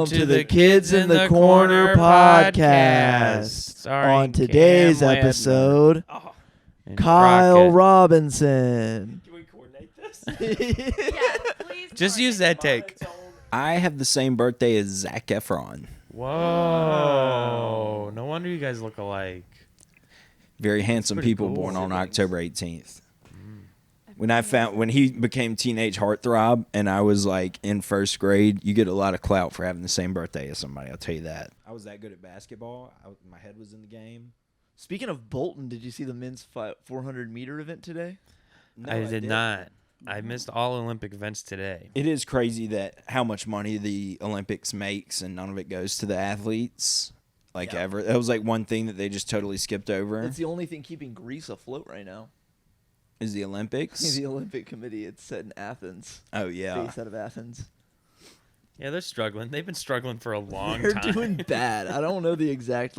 Welcome to the Kids in the Corner podcast. On today's episode, Kyle Crockett. Robinson. Can we coordinate this? Yeah, please. Just use that take. I have the same birthday as Zac Efron. Whoa. No wonder you guys look alike. Very handsome Pretty people cool. born on October 18th. When he became teenage heartthrob and I was like in first grade, you get a lot of clout for having the same birthday as somebody. I'll tell you that. I was that good at basketball. My head was in the game. Speaking of Bolton, did you see the men's 400-meter event today? No, I did not. I missed all Olympic events today. It is crazy that how much money the Olympics makes and none of it goes to the athletes. Ever. That was like one thing that they just totally skipped over. It's the only thing keeping Greece afloat right now. Is the Olympics? The Olympic Committee. It's set in Athens. Oh, yeah. Based out of Athens. Yeah, they're struggling. They've been struggling for a long They're time. doing bad. I don't know the exact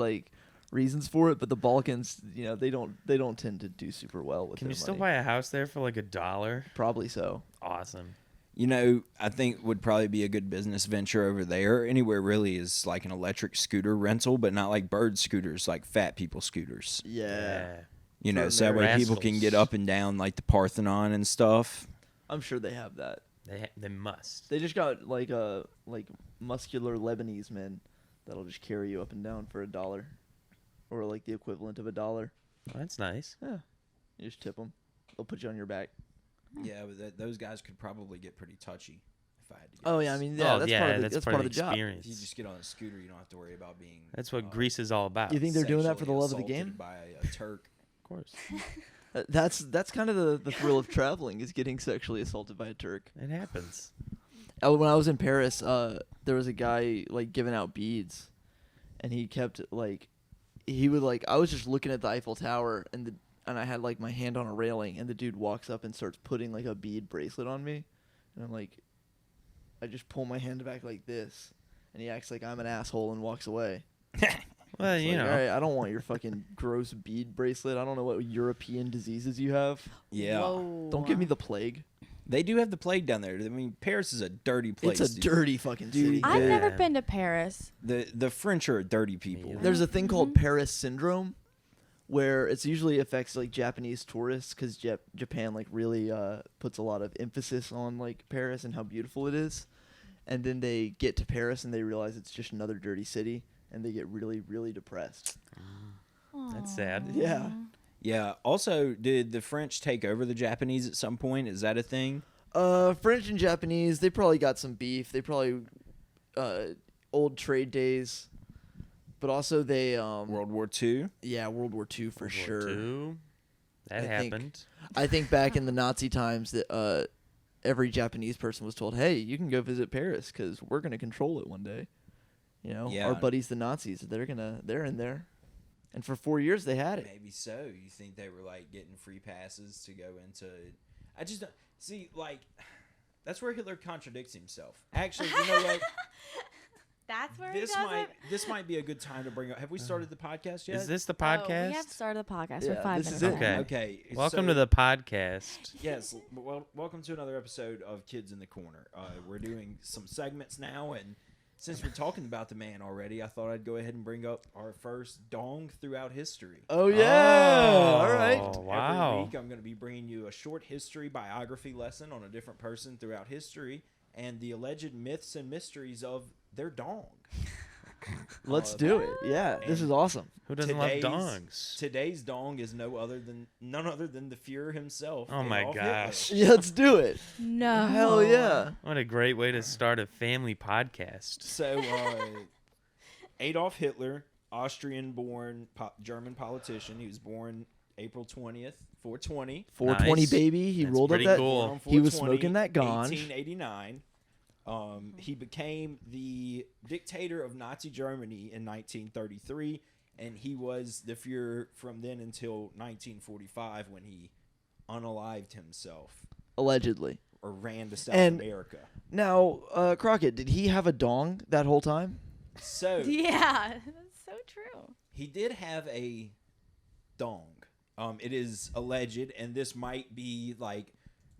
reasons for it, but the Balkans, they don't tend to do super well with Can their you still money. buy a house there for like $1? Probably so. Awesome. You know, I think would probably be a good business venture over there. Anywhere really is like an electric scooter rental, but not like bird scooters, like fat people scooters. Yeah. You know, For so that way people can rascals. get up and down like the Parthenon and stuff. I'm sure they have that. They must. They just got like muscular Lebanese men that'll just carry you up and down for $1, or like the equivalent of $1. Oh, that's nice. Yeah, you just tip them. They'll put you on your back. Yeah, but those guys could probably get pretty touchy if I had to guess. Oh yeah, I mean that's part of the, that's part of the job. experience. If you just get on a scooter, you don't have to worry about being. That's what Greece is all about. You think they're doing that for the sexually love of the assaulted game? by a Turk. Of course. That's kind of the thrill of traveling, is getting sexually assaulted by a Turk. It happens. When I was in Paris, there was a guy giving out beads, and he kept I was just looking at the Eiffel Tower, and I had my hand on a railing, and the dude walks up and starts putting a bead bracelet on me, and I'm I just pull my hand back like this, and he acts like I'm an asshole and walks away. Well, It's you know. all right, I don't want your fucking gross bead bracelet. I don't know what European diseases you have. Yeah, Whoa. Don't give me the plague. they do have the plague down there. I mean, Paris is a dirty place. It's a dude. dirty fucking city. I've Yeah. never been to Paris. The French are dirty people. either. There's a thing called Paris syndrome, where it's usually affects Japanese tourists, because Japan really puts a lot of emphasis on Paris and how beautiful it is, and then they get to Paris and they realize it's just another dirty city, and they get really, really depressed. That's sad. Yeah. Yeah. Also, did the French take over the Japanese at some point? Is that a thing? French and Japanese, they probably got some beef. They probably old trade days, but also they World War II? yeah, World War II for World War sure. II. That I think- happened. I think back in the Nazi times that every Japanese person was told, "Hey, you can go visit Paris because we're gonna control it one day." Yeah. Our buddies, the Nazis, they're in there, and for 4 years they had it. Maybe so. You think they were getting free passes to go into? I just don't see that's where Hitler contradicts himself. Actually, you know what? That's where he does it? This might be a good time to bring up. Have we started the podcast yet? Is this the Oh, podcast? we have started the podcast. Yeah, We're 5 this is minutes it. in. Okay. Okay. Welcome so- to the podcast. Yes. Well, welcome to another episode of Kids in the Corner. We're doing some segments now, and since we're talking about the man already, I thought I'd go ahead and bring up our first dong throughout history. Oh yeah! All right. Oh, wow. Every week, I'm going to be bringing you a short history biography lesson on a different person throughout history and the alleged myths and mysteries of their dong. Let's do it. Yeah, this is awesome. Who doesn't love Today's- dongs? Today's dong is none other than the Fuhrer himself. Oh my Adolf gosh. Hitler. Yeah, let's do it. No. Hell yeah! What a great way to start a family podcast. So, Adolf Hitler, Austrian-born German politician. He was born April 20th, 420. 420 Nice. baby. He That's rolled up pretty that. cool. Born on He was 420, smoking that ganj. 1889. He became the dictator of Nazi Germany in 1933, and he was the Fuhrer from then until 1945 when he unalived himself Allegedly. or ran to South And- America. Now, Crockett, did he have a dong that whole time? So Yeah, that's so true. he did have a dong. It is alleged, and this might be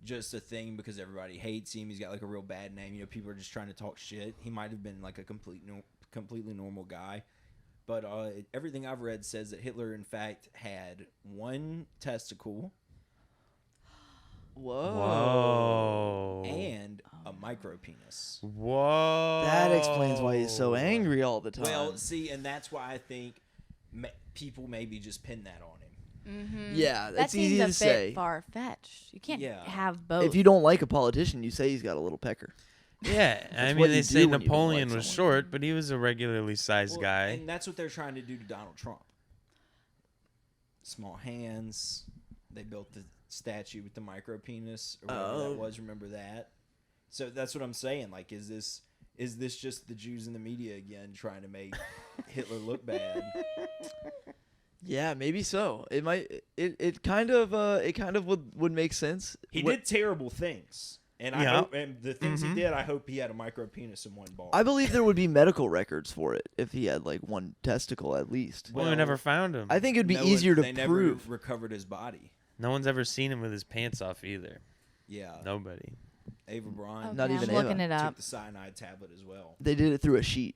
just a thing because everybody hates him. He's got like a real bad name. You know, people are just trying to talk shit. He might have been like a completely normal guy. But everything I've read says that Hitler, in fact, had one testicle. Whoa. And a micro penis. Whoa. That explains why he's so angry all the time. Well, see, and that's why I think people maybe just pin that on him. Mm-hmm. Yeah, that that's easy to seems a say. bit far-fetched. You can't Yeah. have both. If you don't like a politician, you say he's got a little pecker. Yeah, I what mean, you they do say when you don't Napoleon like was someone. short, but he was a regularly sized guy. And that's what they're trying to do to Donald Trump. Small hands. They built the statue with the micro penis or whatever that was. Remember that? So that's what I'm saying. Like, is this just the Jews in the media again trying to make Hitler look bad? Yeah, maybe so. It might. It kind of would make sense. He did terrible things, and I Yeah. hope, and the things he did, I hope he had a micro penis and one ball. I believe there would be medical records for it if he had like one testicle at least. Well, we never found him. I think it'd be No easier one- to they prove. never recovered his body. No one's ever seen him with his pants off either. Yeah, Nobody. Ava Braun Okay, Not even I'm looking Ava. it took up. the cyanide tablet as well. They did it through a sheet,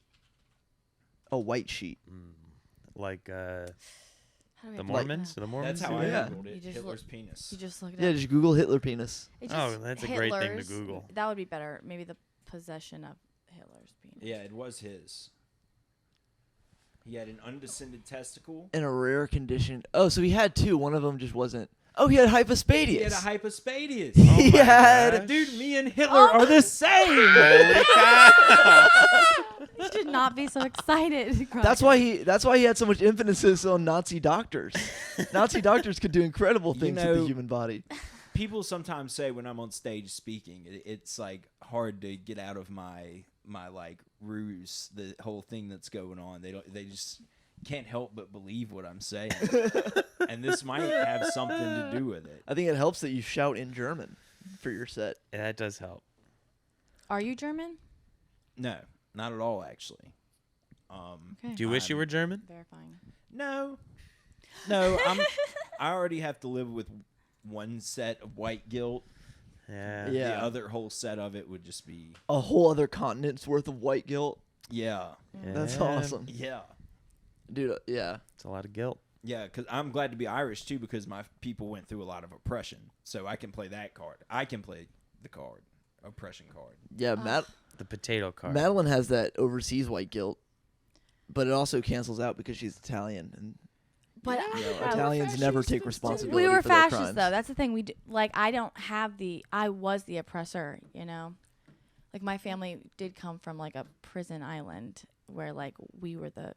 a white sheet. Like How do we the have to Mormons? look The it up? Mormons? That's how do I that? googled it. You just Hitler's look- penis. You just looked it Yeah, up. just Google Hitler penis. It Oh, just- that's a great thing to Hitler's- Google. That would be better. Maybe the possession of Hitler's penis. Yeah, it was his. He had an undescended testicle. In a rare condition. Oh, so he had two. One of them just wasn't. Oh, he had hypospadias. He had a hypospadias. He my had. gosh. Dude, me and Hitler are the same. Holy cow! You should not be so excited. That's why he had so much emphasis on Nazi doctors. Nazi doctors could do incredible You things with know- the human body. People sometimes say when I'm on stage speaking, it's like hard to get out of my like ruse, the whole thing that's going on. They just can't help but believe what I'm saying. And this might have something to do with it. I think it helps that you shout in German for your set. Yeah, that does help. Are you German? No, not at all actually. Okay. Do you wish you were German? Verifying. No, I already have to live with one set of white guilt. Yeah. Yeah. The other whole set of it would just be A whole other continent's worth of white guilt. yeah, That's Yeah. awesome, yeah. dude. Yeah. It's a lot of guilt. Yeah, because I'm glad to be Irish too, because my people went through a lot of oppression, so I can play that card. I can play the card, oppression card. Yeah, The potato card. Madeline has that overseas white guilt, but it also cancels out because she's Italian, and But you know, I- Italians never take responsibility. we were for their fascists crimes. though. That's the thing. I don't have I was the oppressor. You know, like my family did come from like a prison island where like we were the.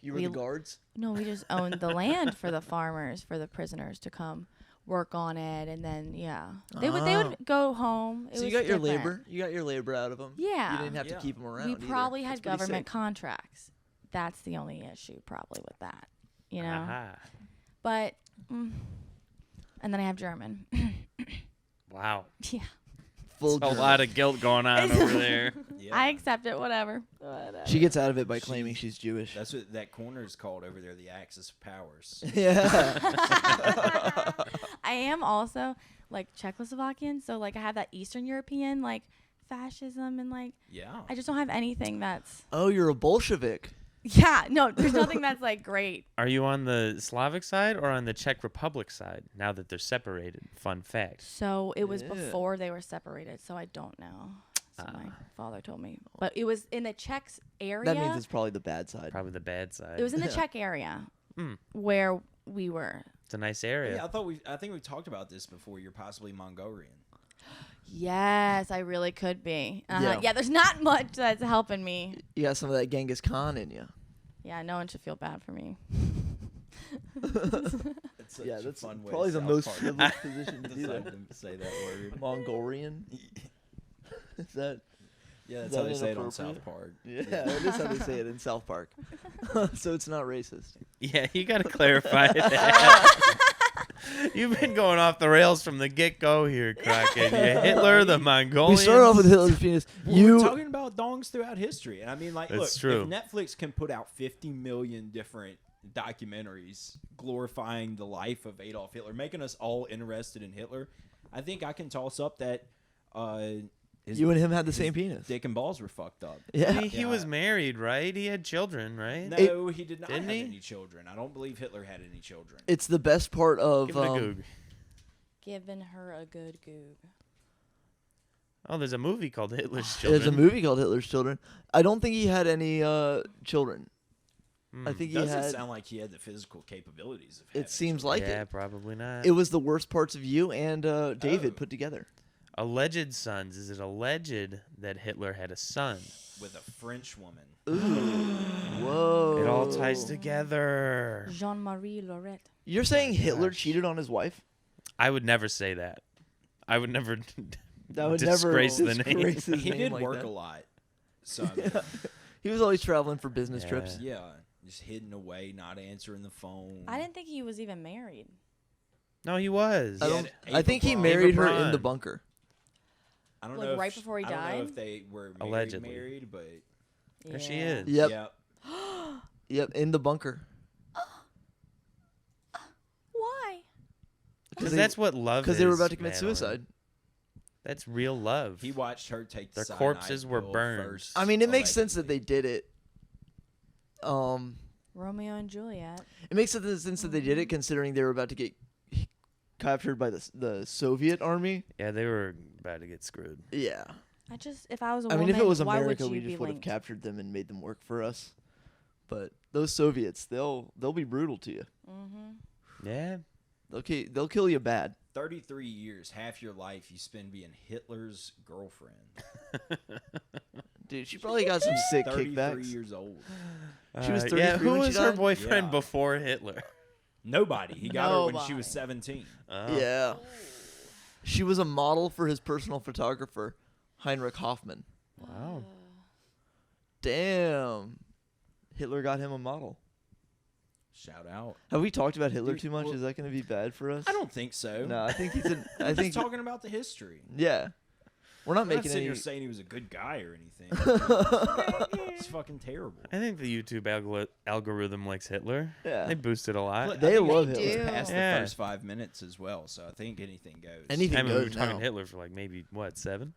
You were we- the guards. No, we just owned the land for the farmers, for the prisoners to come work on it, and then they would go home. It So you was got your different. labor. You got your labor out of them. Yeah. You didn't have Yeah. to keep them around. We either. probably had That's pretty government sick. contracts. That's the only issue probably with that, you know. Aha. But and then I have German. Wow. Yeah, Full A German. lot of guilt going on over there. Yeah, I accept it. Whatever. She gets out of it by claiming she's Jewish. that's what that corner is called over there, the axis of powers. Yeah. I am also like Czechoslovakian, so like I have that Eastern European like fascism and like Yeah, I just don't have anything that's Oh, you're a Bolshevik. no, there's nothing that's like great. Are you on the Slavic side or on the Czech Republic side now that they're separated? Fun fact. So it was Yeah. before they were separated, so I don't know. So my father told me, but it was in the Czech area. That means it's probably the bad side. Probably the bad side. It was in the Yeah. Czech area Mm. where we were. It's a nice area. yeah. I think we've talked about this before. You're possibly Mongolian. Yes, I really could be. Yeah. Yeah, there's not much that's helping me. You got some of that Genghis Khan in you. Yeah, no one should feel bad for me. It's such Yeah, a that's fun way probably the South most Park privileged position to do decided that. to say that word. Mongolian. Is that? Yeah, that's Is how that they say it on inappropriate? South Park. Yeah, it is how they say it in South Park. So it's not racist. Yeah, you got to clarify that. You've been going off the rails from the get-go here, Crockett. You Hitler, the Mongolians. We started off with Hitler's penis. We're talking about dongs throughout history, and I mean, like, That's look, true. if Netflix can put out 50 million different documentaries glorifying the life of Adolf Hitler, making us all interested in Hitler, I think I can toss up that his, You and him had the his same penis. dick and balls were fucked up. Yeah. He was married, right? He had children, right? No, he did not have Didn't he? any children. I don't believe Hitler had any children. It's the best part of Give it a goog. Giving her a good goog. Oh, there's a movie called Hitler's there's Children. a movie called Hitler's Children. I don't think he had any children. I think he Doesn't had. sound like he had the physical capabilities of having It seems children. like yeah, it. probably not. It was the worst parts of you and David Oh. put together. Alleged sons. Is it alleged that Hitler had a son? with a French woman. Ooh. Whoa. It all ties together. Jean-Marie Lorette. You're saying Hitler gosh. cheated on his wife? I would never say that. I would never That would disgrace never the name. disgrace his He name did like work that. a lot. So I mean, He was always traveling for business Yeah. trips. yeah, just hidden away, not answering the phone. I didn't think he was even married. No, he was. I, Yeah, don't, Ava I think he Braun. married Ava her in the Braun. bunker. I don't Like, know if right before he I don't know died? if they were Allegedly. married, but There she is. Yep. Yep. Yep, in the bunker. Why? Because that's what love is. Because they were about to commit Madeline. suicide. That's real love. He watched her take the Their cyanide corpses were pill burned. first, I mean, it makes sense that allegedly. they did it. Romeo and Juliet. It makes sense that they did it, considering they were about to get captured by the Soviet army. Yeah, they were about to get screwed. Yeah. If I was a I woman, mean, if it was why America, would we you be just would have linked? captured them and made them work for us. But those Soviets, they'll be brutal to you. Mm-hmm. Yeah. They'll kill you bad. 33 years, half your life you spend being Hitler's girlfriend. Dude, she probably got some sick 33 kickbacks. years old. She was yeah, 33 who when she was her died? boyfriend Yeah. before Hitler? Nobody. He got her when she was Nobody. 17. Oh. Yeah. She was a model for his personal photographer, Heinrich Hoffmann. Wow. Damn. Hitler got him a model. Shout out. Have we talked about Hitler Dude, too much? well- Is that going to be bad for us? I don't think so. No, I think he's an. I I'm think. just talking about the history. Yeah. We're not I'm not making sitting any. here saying he was a good guy or anything. It's fucking terrible. I think the YouTube algorithm likes Hitler. Yeah. They boosted a lot. But They I think love it's Hitler. past Yeah. the first 5 minutes as well, so I think anything goes. Anything I mean, we were goes talking now. Hitler for like maybe, what, 7?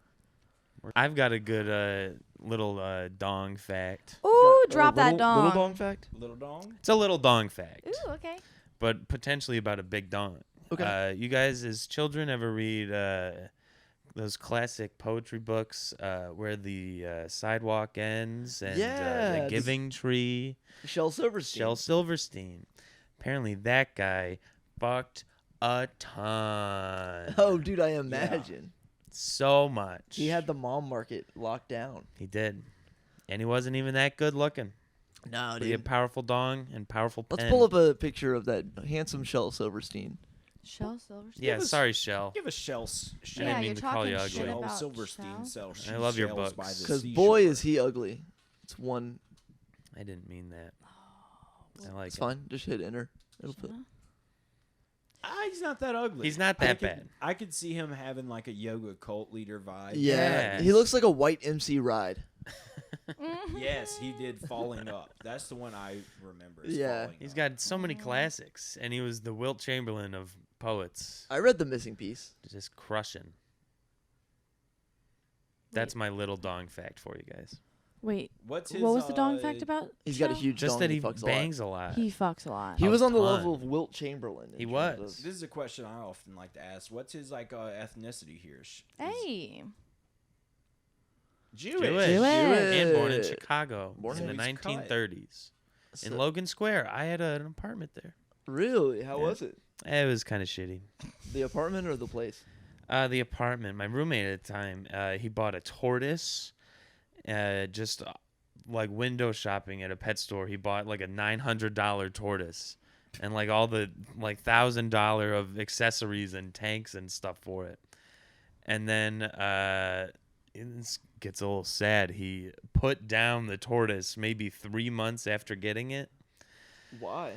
I've got a good little dong fact. Ooh, Got a drop that little- dong. Little dong fact. Little dong. It's a little dong fact, Ooh, okay. but potentially about a big dong. Okay. You guys, as children, ever read those classic poetry books where the sidewalk ends and Yeah, the this- giving tree? Shel Silverstein. Shel Silverstein. Apparently, that guy fucked a ton. Oh, dude, I imagine. So much. He had the mom market locked down. He did. And he wasn't even that good looking. No, But he had powerful dong and powerful pen. Let's pull up a picture of that handsome Shel Silverstein. Shel Silverstein. Yeah, Give us- sorry, Shell. Give a Shell. I didn't mean you're to call you talking ugly. shit Shell about Silverstein Shel. sells I love your shells books. by the Because seashore. boy, is he ugly. It's one. I didn't mean that. I like It's it. fine. Just hit enter. It'll put. He's not that ugly. He's not that bad. I could see him having like a yoga cult leader vibe. Yeah. Yeah. He looks like a white MC Ride. Yes, he did Falling Up. That's the one I remember. is Yeah. Falling He's Up. got so many classics, and he was the Wilt Chamberlain of poets. I read The Missing Piece. Just crushing. That's my little dong fact for you guys. Wait, What's his, what was the dong fact about? He's got a Shel? huge Just dong that and he fucks bangs a a lot. He fucks a lot. He was on the ton. level of Wilt Chamberlain. in He terms was. of- This is a question I often like to ask. What's his like ethnicity here? Hey. Jewish. Jewish. Jewish. And born in Jewish. Chicago Born in the in- So he's cut. 1930s. In So- Logan Square. I had an apartment there. Really? How Yeah. was it? It was kind of shitty. The apartment or the place? The apartment. My roommate at the time, he bought a tortoise. Just like window shopping at a pet store, he bought like a $900 tortoise, and like all the like $1,000 of accessories and tanks and stuff for it. And then it gets a little sad. He put down the tortoise maybe 3 months after getting it. Why?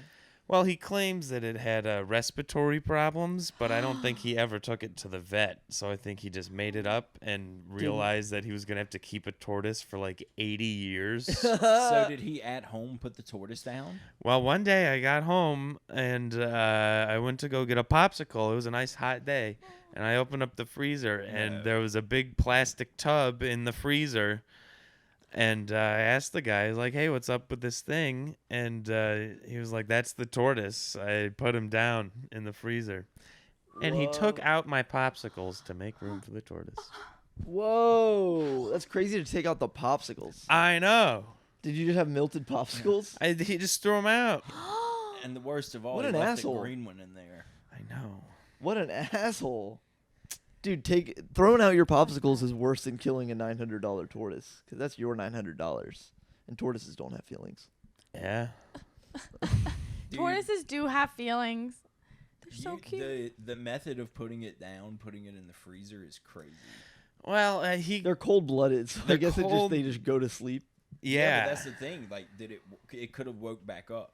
Well, he claims that it had respiratory problems, but I don't think he ever took it to the vet. So I think he just made it up and realized that he was going to have to keep a tortoise for like 80 years. So did he at home put the tortoise down? Well, one day I got home and I went to go get a popsicle. It was a nice hot day. And I opened up the freezer, No. and there was a big plastic tub in the freezer. And I asked the guy, like, hey, what's up with this thing? And he was like, that's the tortoise. I put him down in the freezer. And he took out my popsicles to make room for the tortoise. Whoa, that's crazy to take out the popsicles. I know. Did you just have melted popsicles? He just threw them out. And the worst of all, What he an left asshole. the green one in there. I know. What an asshole. Dude, throwing out your popsicles is worse than killing a $900 tortoise, because that's your $900, and tortoises don't have feelings. Yeah. Dude, Tortoises do have feelings. They're so cute. The method of putting it down, putting it in the freezer is crazy. Well, They're cold-blooded, so I They're guess cold. they just go to sleep. Yeah. But that's the thing. Like, it could have woke back up.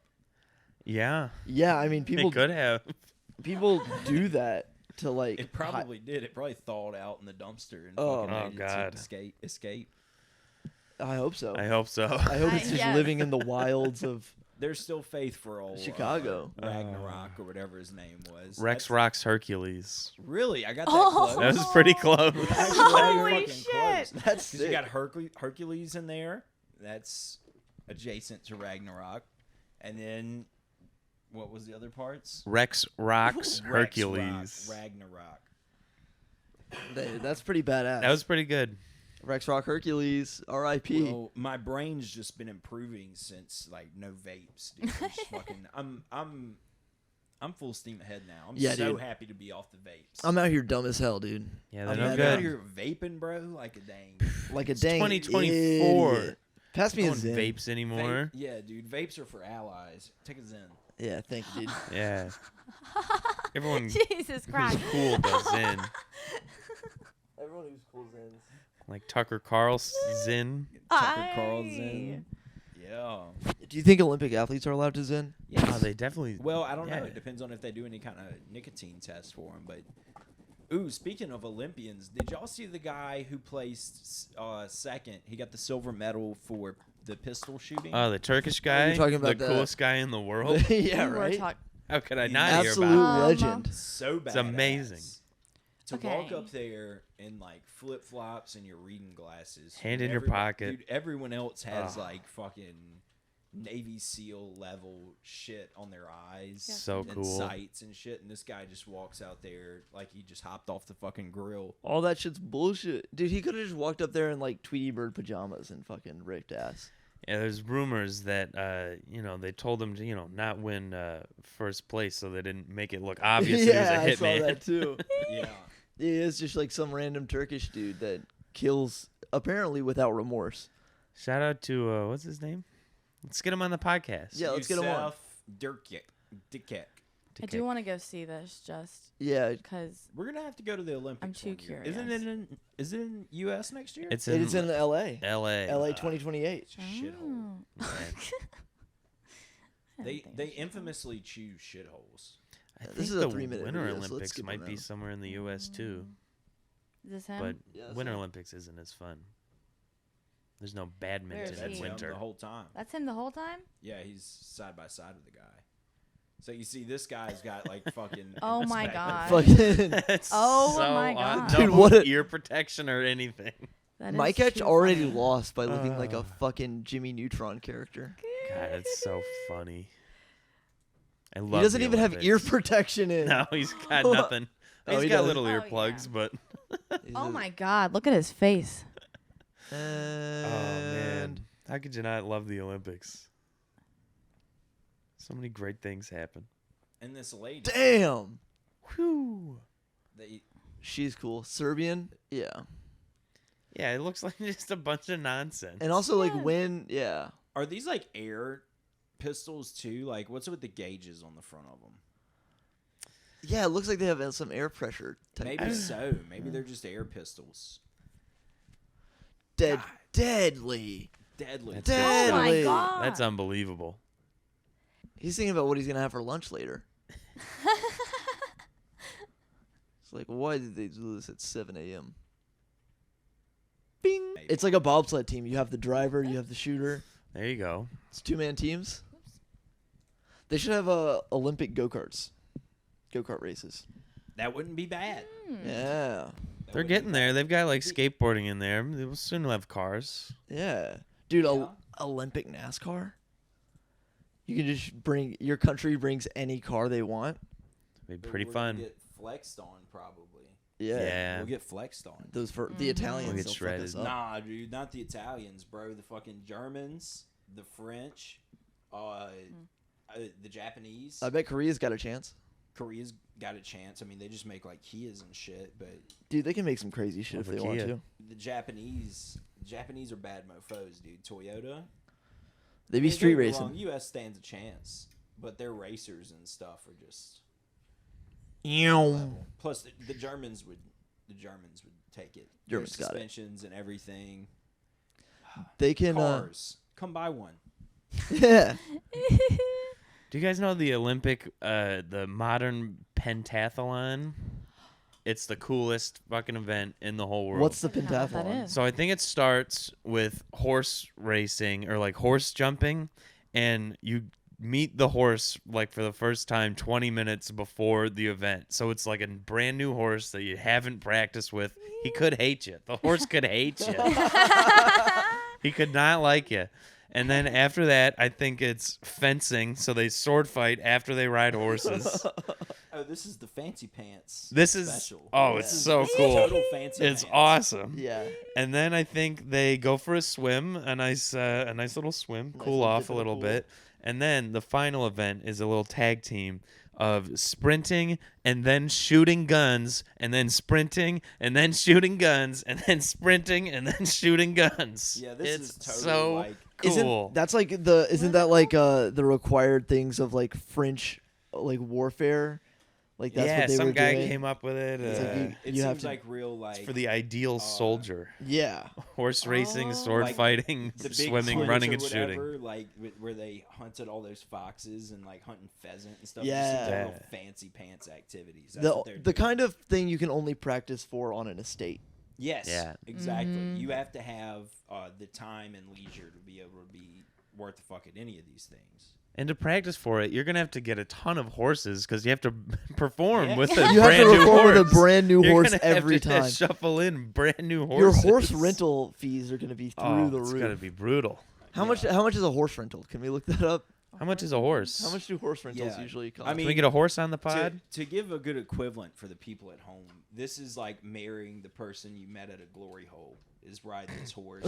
Yeah. Yeah, I mean, They people could have. do that to like. It probably did. It probably thawed out in the dumpster and Oh. fucking Oh, made it God. to escape. I hope so. I hope so. I hope it's just Yes. living in the wilds of There's still faith for old Chicago. Ragnarok or whatever his name was. Rex That's- Rocks Hercules. Really, I got that Oh. close. That was pretty close. Actually, Holy fucking shit. close. That's Because you sick. got Hercules in there. That's adjacent to Ragnarok. And then, what was the other parts? Rex Rocks Rex Hercules. Rock, Ragnarok. That's pretty badass. That was pretty good. Rex Rock Hercules, R.I.P. Well, my brain's just been improving since like no vapes. Dude. Just fucking, I'm full steam ahead now. I'm Yeah, so dude. happy to be off the vapes. I'm out here dumb as hell, dude. Yeah, I'm they're no out good. here vaping, bro, like a dang. Like a It's dang 2024. idiot. Pass me No a one Zen. vapes anymore. Yeah, dude, vapes are for allies. Take a Zen. Yeah, thank you, dude. Yeah. Everyone Jesus Christ. who's cool does in. Everyone who's cool Zens. Like Tucker Carlson. Tucker Carlson. Yeah. Do you think Olympic athletes are allowed to Zen? Yes. Oh, they definitely. Well, I don't know. Yeah. It depends on if they do any kind of nicotine test for them. But, ooh, speaking of Olympians, did y'all see the guy who placed second? He got the silver medal for the pistol shooting. Oh, the Turkish guy. talking about the that. coolest guy in the world. yeah, We were right. How could I He's not hear Absolute about it? legend. So bad. It's amazing. To walk Okay. up there in like flip flops and your reading glasses, Hand when in your everyone- pocket. Dude, everyone else has Ugh. like fucking Navy SEAL level shit on their eyes, So and cool. sights and shit. And this guy just walks out there like he just hopped off the fucking grill. All that shit's bullshit, dude. He could have just walked up there in like Tweety Bird pajamas and fucking ripped ass. Yeah, there's rumors that they told him to not win first place, so they didn't make it look obvious yeah, that I he was saw a hitman. that too. Yeah, Yeah, it's just like some random Turkish dude that kills apparently without remorse. Shout out to what's his name? Let's get him on the podcast. Yeah, let's get him on. Yusuf Dirkek. I do want to go see this just Yeah, because We're gonna have to go to the Olympics. I'm too one year. curious. Is it in U.S. next year? It's it's in L.A. L.A. LA 2028. Shithole. Yeah. They infamously choose shitholes. I think This is a the 3-minute Winter video, so let's Olympics skip might be around. somewhere in the U.S. too, Is this him? but Yeah, that's Winter him. Olympics isn't as fun. There's no Where badminton is in he? Him winter. the whole time. That's him the whole time? Yeah, he's side by side with the guy. So you see, this guy's got like fucking. Oh my inspect- God. Fucking That's Oh so my odd. God. No Dude, what a- ear protection or anything. That is Mike Etch too already funny. lost by looking like a fucking Jimmy Neutron character. God, it's so funny. I love. He doesn't the even have ear Olympics. protection in. No, he's got nothing. Oh, He's he got doesn't? little Oh, earplugs, yeah. but He's Oh a- my God, look at his face. oh man, how could you not love the Olympics? So many great things happen. And this lady, Damn. Whew. they, She's cool. Serbian? Yeah. Yeah, it looks like just a bunch of nonsense. And also, like, Yeah. when, yeah. are these like air pistols too? Like, what's with the gauges on the front of them? Yeah, it looks like they have some air pressure. Type Maybe thing. so. Maybe they're just air pistols. Dead. God. Deadly. Deadly. That's Oh my Deadly. God. That's unbelievable. He's thinking about what he's going to have for lunch later. It's like, why did they do this at 7 a.m.? Bing. Maybe. It's like a bobsled team. You have the driver, you have the shooter. There you go. It's 2-man teams. They should have Olympic go-karts. Go-kart races. That wouldn't be bad. Yeah. They're getting there. They've got like skateboarding in there. They will soon have cars. Yeah. Dude, Yeah. Olympic NASCAR? You can just bring, your country brings any car they want. It'd be But pretty we're gonna fun. Get flexed on probably. Yeah. We'll get flexed on. Those for the Italians. We'll get they'll fuck shredded. us up. Nah, dude, not the Italians, bro. The fucking Germans, the French, the Japanese. I bet Korea's got a chance. Korea's got a chance. I mean, they just make like Kias and shit, but Dude, they can make some crazy shit if Over they want Kia. to. the Japanese are bad mofos, dude. Toyota. They I be mean, street don't get me wrong, racing. U.S. stands a chance, but their racers and stuff are just. Plus, the Germans would take it. Their Germans got it. suspensions and everything. They can. Cars, come buy one. Yeah. Do you guys know the Olympic, the modern pentathlon? It's the coolest fucking event in the whole world. What's the I don't know what that pentathlon? is. So I think it starts with horse racing or like horse jumping, and you meet the horse like for the first time 20 minutes before the event. So it's like a brand new horse that you haven't practiced with. He could hate you. The horse could hate you. He could not like you. And then after that, I think it's fencing. So they sword fight after they ride horses. Oh, this is the fancy pants. This is special. oh, Yeah. it's This is so the cool. Total fancy It's pants. awesome. Yeah. And then I think they go for a swim, a nice little swim, Nice cool little off dip a in the little pool. bit. And then the final event is a little tag team of sprinting and then shooting guns and then sprinting and then shooting guns and then sprinting and then shooting guns. Yeah, this it's is totally so like cool. Isn't that's like the isn't that like the required things of like French like warfare? Like that's yeah, what they some were guy doing. came up with it. It's like uh, it you have seems to- like real like it's for the ideal soldier. Yeah. Horse racing, sword Like fighting, the big swimming, hunt running, or and shooting. whatever, like where they hunted all those foxes and like hunting pheasant and stuff. Yeah. Just Yeah. real fancy pants activities. That's what they're The doing. kind of thing you can only practice for on an estate. Yes. Yeah. Exactly. Mhm. You have to have the time and leisure to be able to be worth the fuck at any of these things. And to practice for it, you're gonna have to get a ton of horses because you have to perform Yeah. with a You have brand to new perform horse. with a brand new You're horse gonna have every to time. Shuffle in brand new horses. Your horse rental fees are going to be through oh, the it's roof. gonna be brutal. How much is a horse rental? Can we look that up? How much is a horse? How much do horse rentals Yeah. usually cost? I mean, Can we get a horse on the pod? To give a good equivalent for the people at home, this is like marrying the person you met at a glory hole. Is riding this horse.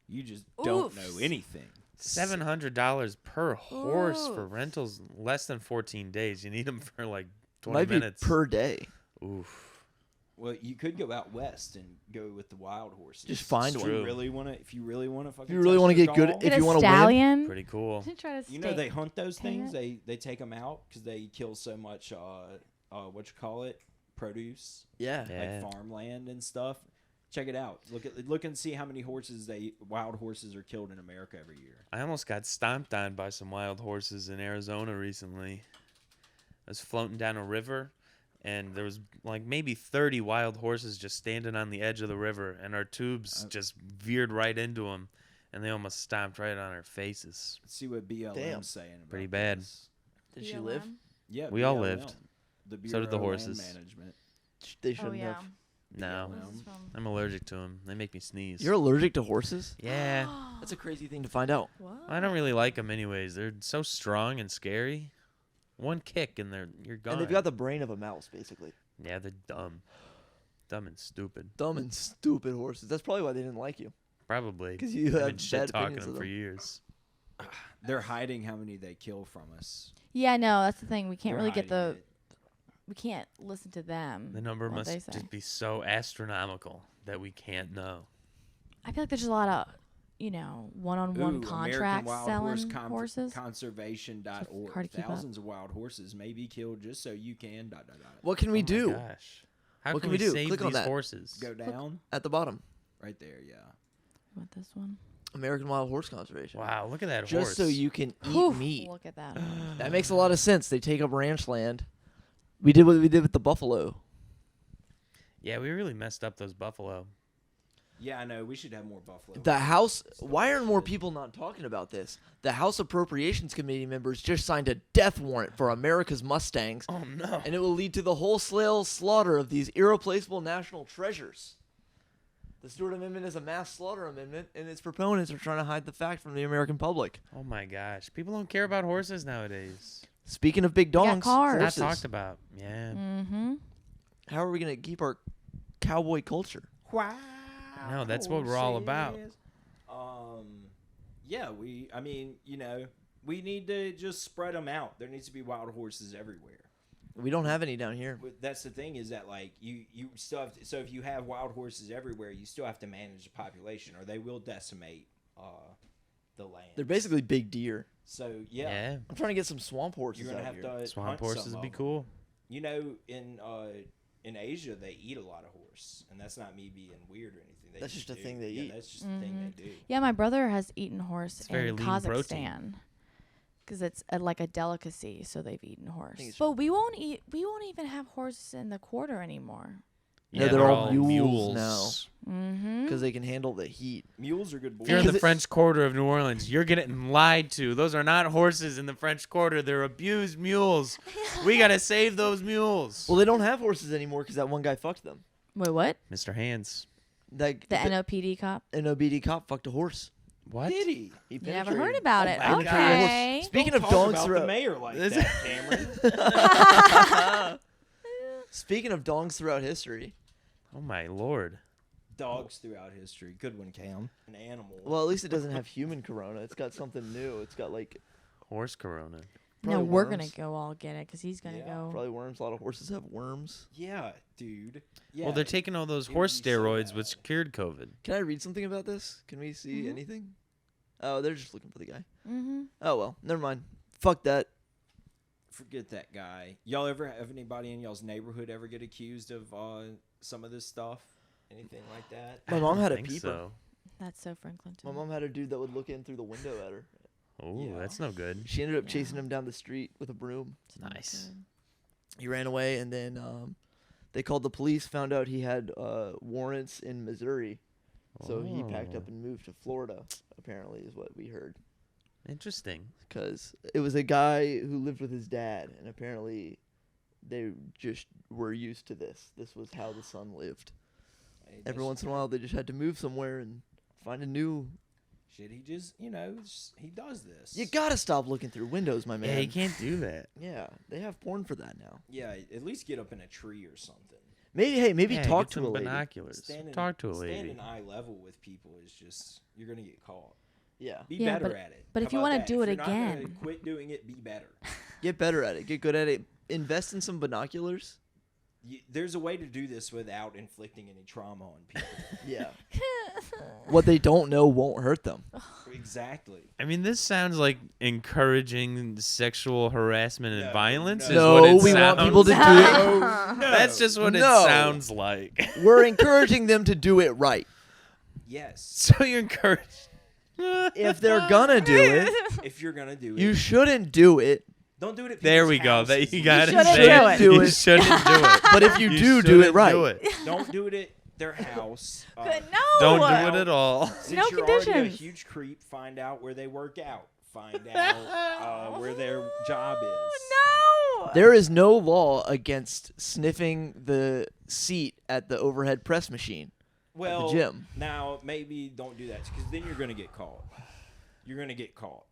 You just don't Oof. know anything. $700 per horse for Oof. rentals, less than 14 days. You need them for like 20 might minutes. be per day. Oof. Well, you could go out west and go with the wild horses. Just find It's one. If true. you really want to, if you really want to fucking, If you really want to get good- Get if you a wanna win, stallion. Pretty cool. Try to you know stay- they hunt those tame things. it. They take them out because they kill so much. What you call it? Produce, Yeah. Yeah. like farmland and stuff. Check it out. Look and see how many wild horses are killed in America every year. I almost got stomped on by some wild horses in Arizona recently. I was floating down a river, and there was like maybe 30 wild horses just standing on the edge of the river, and our tubes just veered right into them, and they almost stomped right on our faces. Let's see what BLM's Damn. saying. About Pretty bad. this. Did she live? BLM? Yeah, We all BLM. lived. The So did the Bureau of horses. Land Management. They Oh shouldn't yeah. have. No, This is from- I'm allergic to them. They make me sneeze. You're allergic to horses? Yeah. That's a crazy thing to find out. What? I don't really like them anyways. They're so strong and scary. One kick and you're gone. And they've got the brain of a mouse, basically. Yeah, they're dumb. Dumb and stupid. Dumb and stupid horses. That's probably why they didn't like you. Probably. 'Cause you I've have been bad shit talking opinions them of for them. years. They're hiding how many they kill from us. Yeah, no, that's the thing. We can't They're really get the. hiding it. We can't listen to them. The number what they must say. just be so astronomical that we can't know. I feel like there's a lot of, one-on-one Ooh, contracts selling horses. Conservation.org. hard to keep up. Thousands of wild horses may be killed just so you can ... What can we Oh my do? gosh. How What can can we do? save Click on these that. horses? Go down At the bottom. right there. Yeah. What this one? American Wild Horse Conservation. Wow, look at that Just horse. so you can eat Whew, meat. Look at that. That makes a lot of sense. They take up ranch land. We did what we did with the buffalo. Yeah, we really messed up those buffalo. Yeah, I know. We should have more buffalo. The House. Why are more people not talking about this? The House Appropriations Committee members just signed a death warrant for America's Mustangs, Oh no. and it will lead to the wholesale slaughter of these irreplaceable national treasures. The Stewart Amendment is a mass slaughter amendment, and its proponents are trying to hide the fact from the American public. Oh my gosh. People don't care about horses nowadays. Speaking of big got dongs, cars. Not horses. talked about. Yeah. Mm-hmm. How are we going to keep our cowboy culture? Wow. No, that's what we're all about. Yeah, I mean, we need to just spread them out. There needs to be wild horses everywhere. We don't have any down here. But that's the thing is that, like, you still have to, so if you have wild horses everywhere, you still have to manage the population or they will decimate the land. They're basically big deer. So, yeah. Yeah. I'm trying to get some swamp horses You're going to out have here. to Swamp hunt horses some would of be them. cool. In Asia, they eat a lot of horse, and that's not me being weird or anything. They That's just a do. thing they eat. That's just a thing they do. Yeah, my brother has eaten horse It's very in lean Kazakhstan protein. because it's like a delicacy. So they've eaten horse, think it's- but we won't eat. We won't even have horse in the quarter anymore. No, Yeah, they're all mules now. Mm-hmm. Because they can handle the heat. Mules are good If you're in boys. the French Quarter of New Orleans, you're getting lied to. Those are not horses in the French Quarter. They're abused mules. We got to save those mules. Well, they don't have horses anymore because that one guy fucked them. Wait, what? Mr. Hands. That The NOPD cop? NOBD cop fucked a horse. What? Did he? He Never heard penetrated- about Oh it. my God. Okay. Speaking Don't of talk dogs about throughout the mayor like This- that, Cameron. Speaking of dongs throughout history, Oh, my Lord. Dogs throughout history. Good one, Cam. An animal. well, at least it doesn't have human corona. It's got something new. It's got like Horse corona. No, probably we're worms. gonna go all get it because he's gonna Yeah, go. Probably worms. A lot of horses have worms. Yeah, dude. Yeah. Well, they're taking all those It would horse be so steroids, bad. which cured COVID. Can I read something about this? Can we see Mhm. anything? Oh, they're just looking for the guy. Mm-hmm. Oh well, never mind. Fuck that. Forget that guy. Y'all ever have anybody in y'all's neighborhood ever get accused of some of this stuff? Anything like that? My mom had a I think peeper. so. That's so Franklin. My mom had a dude that would look in through the window at her. Oh, Yeah. that's no good. She ended up Yeah. chasing him down the street with a broom. Nice. He ran away, and then they called the police. Found out he had warrants in Missouri, so he packed up Oh. and moved to Florida. Apparently, is what we heard. Interesting. Because it was a guy who lived with his dad, and apparently they just were used to this. This was how the son lived. Hey, Every that's once in a while, they just had to move somewhere and find a new. shit. He just, he does this. You gotta stop looking through windows, my Yeah, man. you can't do that. Yeah, they have porn for that now. Yeah, at least get up in a tree or something. Maybe Yeah, talk get to some a lady. binoculars. Standing, Talk to a lady. Standing eye level with people is just, you're gonna get caught. Yeah, Be Yeah, better at it. but How if you about wanna that? do If it you're not gonna again. quit doing it. Be better. get better at it. Get good at it. Invest in some binoculars. There's a way to do this without inflicting any trauma on people. Yeah. What they don't know won't hurt them. Exactly. I mean, this sounds like encouraging sexual harassment and No, violence. no. Is what it No, we want sounds. people to do it. That's just what No. it sounds like. We're encouraging them to do it right. Yes. So you're encouraged. If they're gonna do it, If you're gonna do it, you shouldn't do it. don't do it at There people's we go. That houses. you got it. shouldn't Say do it. Do You it. shouldn't do it. But if you do it shouldn't right. do it. Don't do it at their house. No. Don't do it at all. Since No you're already a conditions. huge creep, find out where they work out. Find out where their job is. No. There is no law against sniffing the seat at the overhead press machine Well, at the gym. now maybe don't do that because then you're gonna get caught. You're gonna get caught.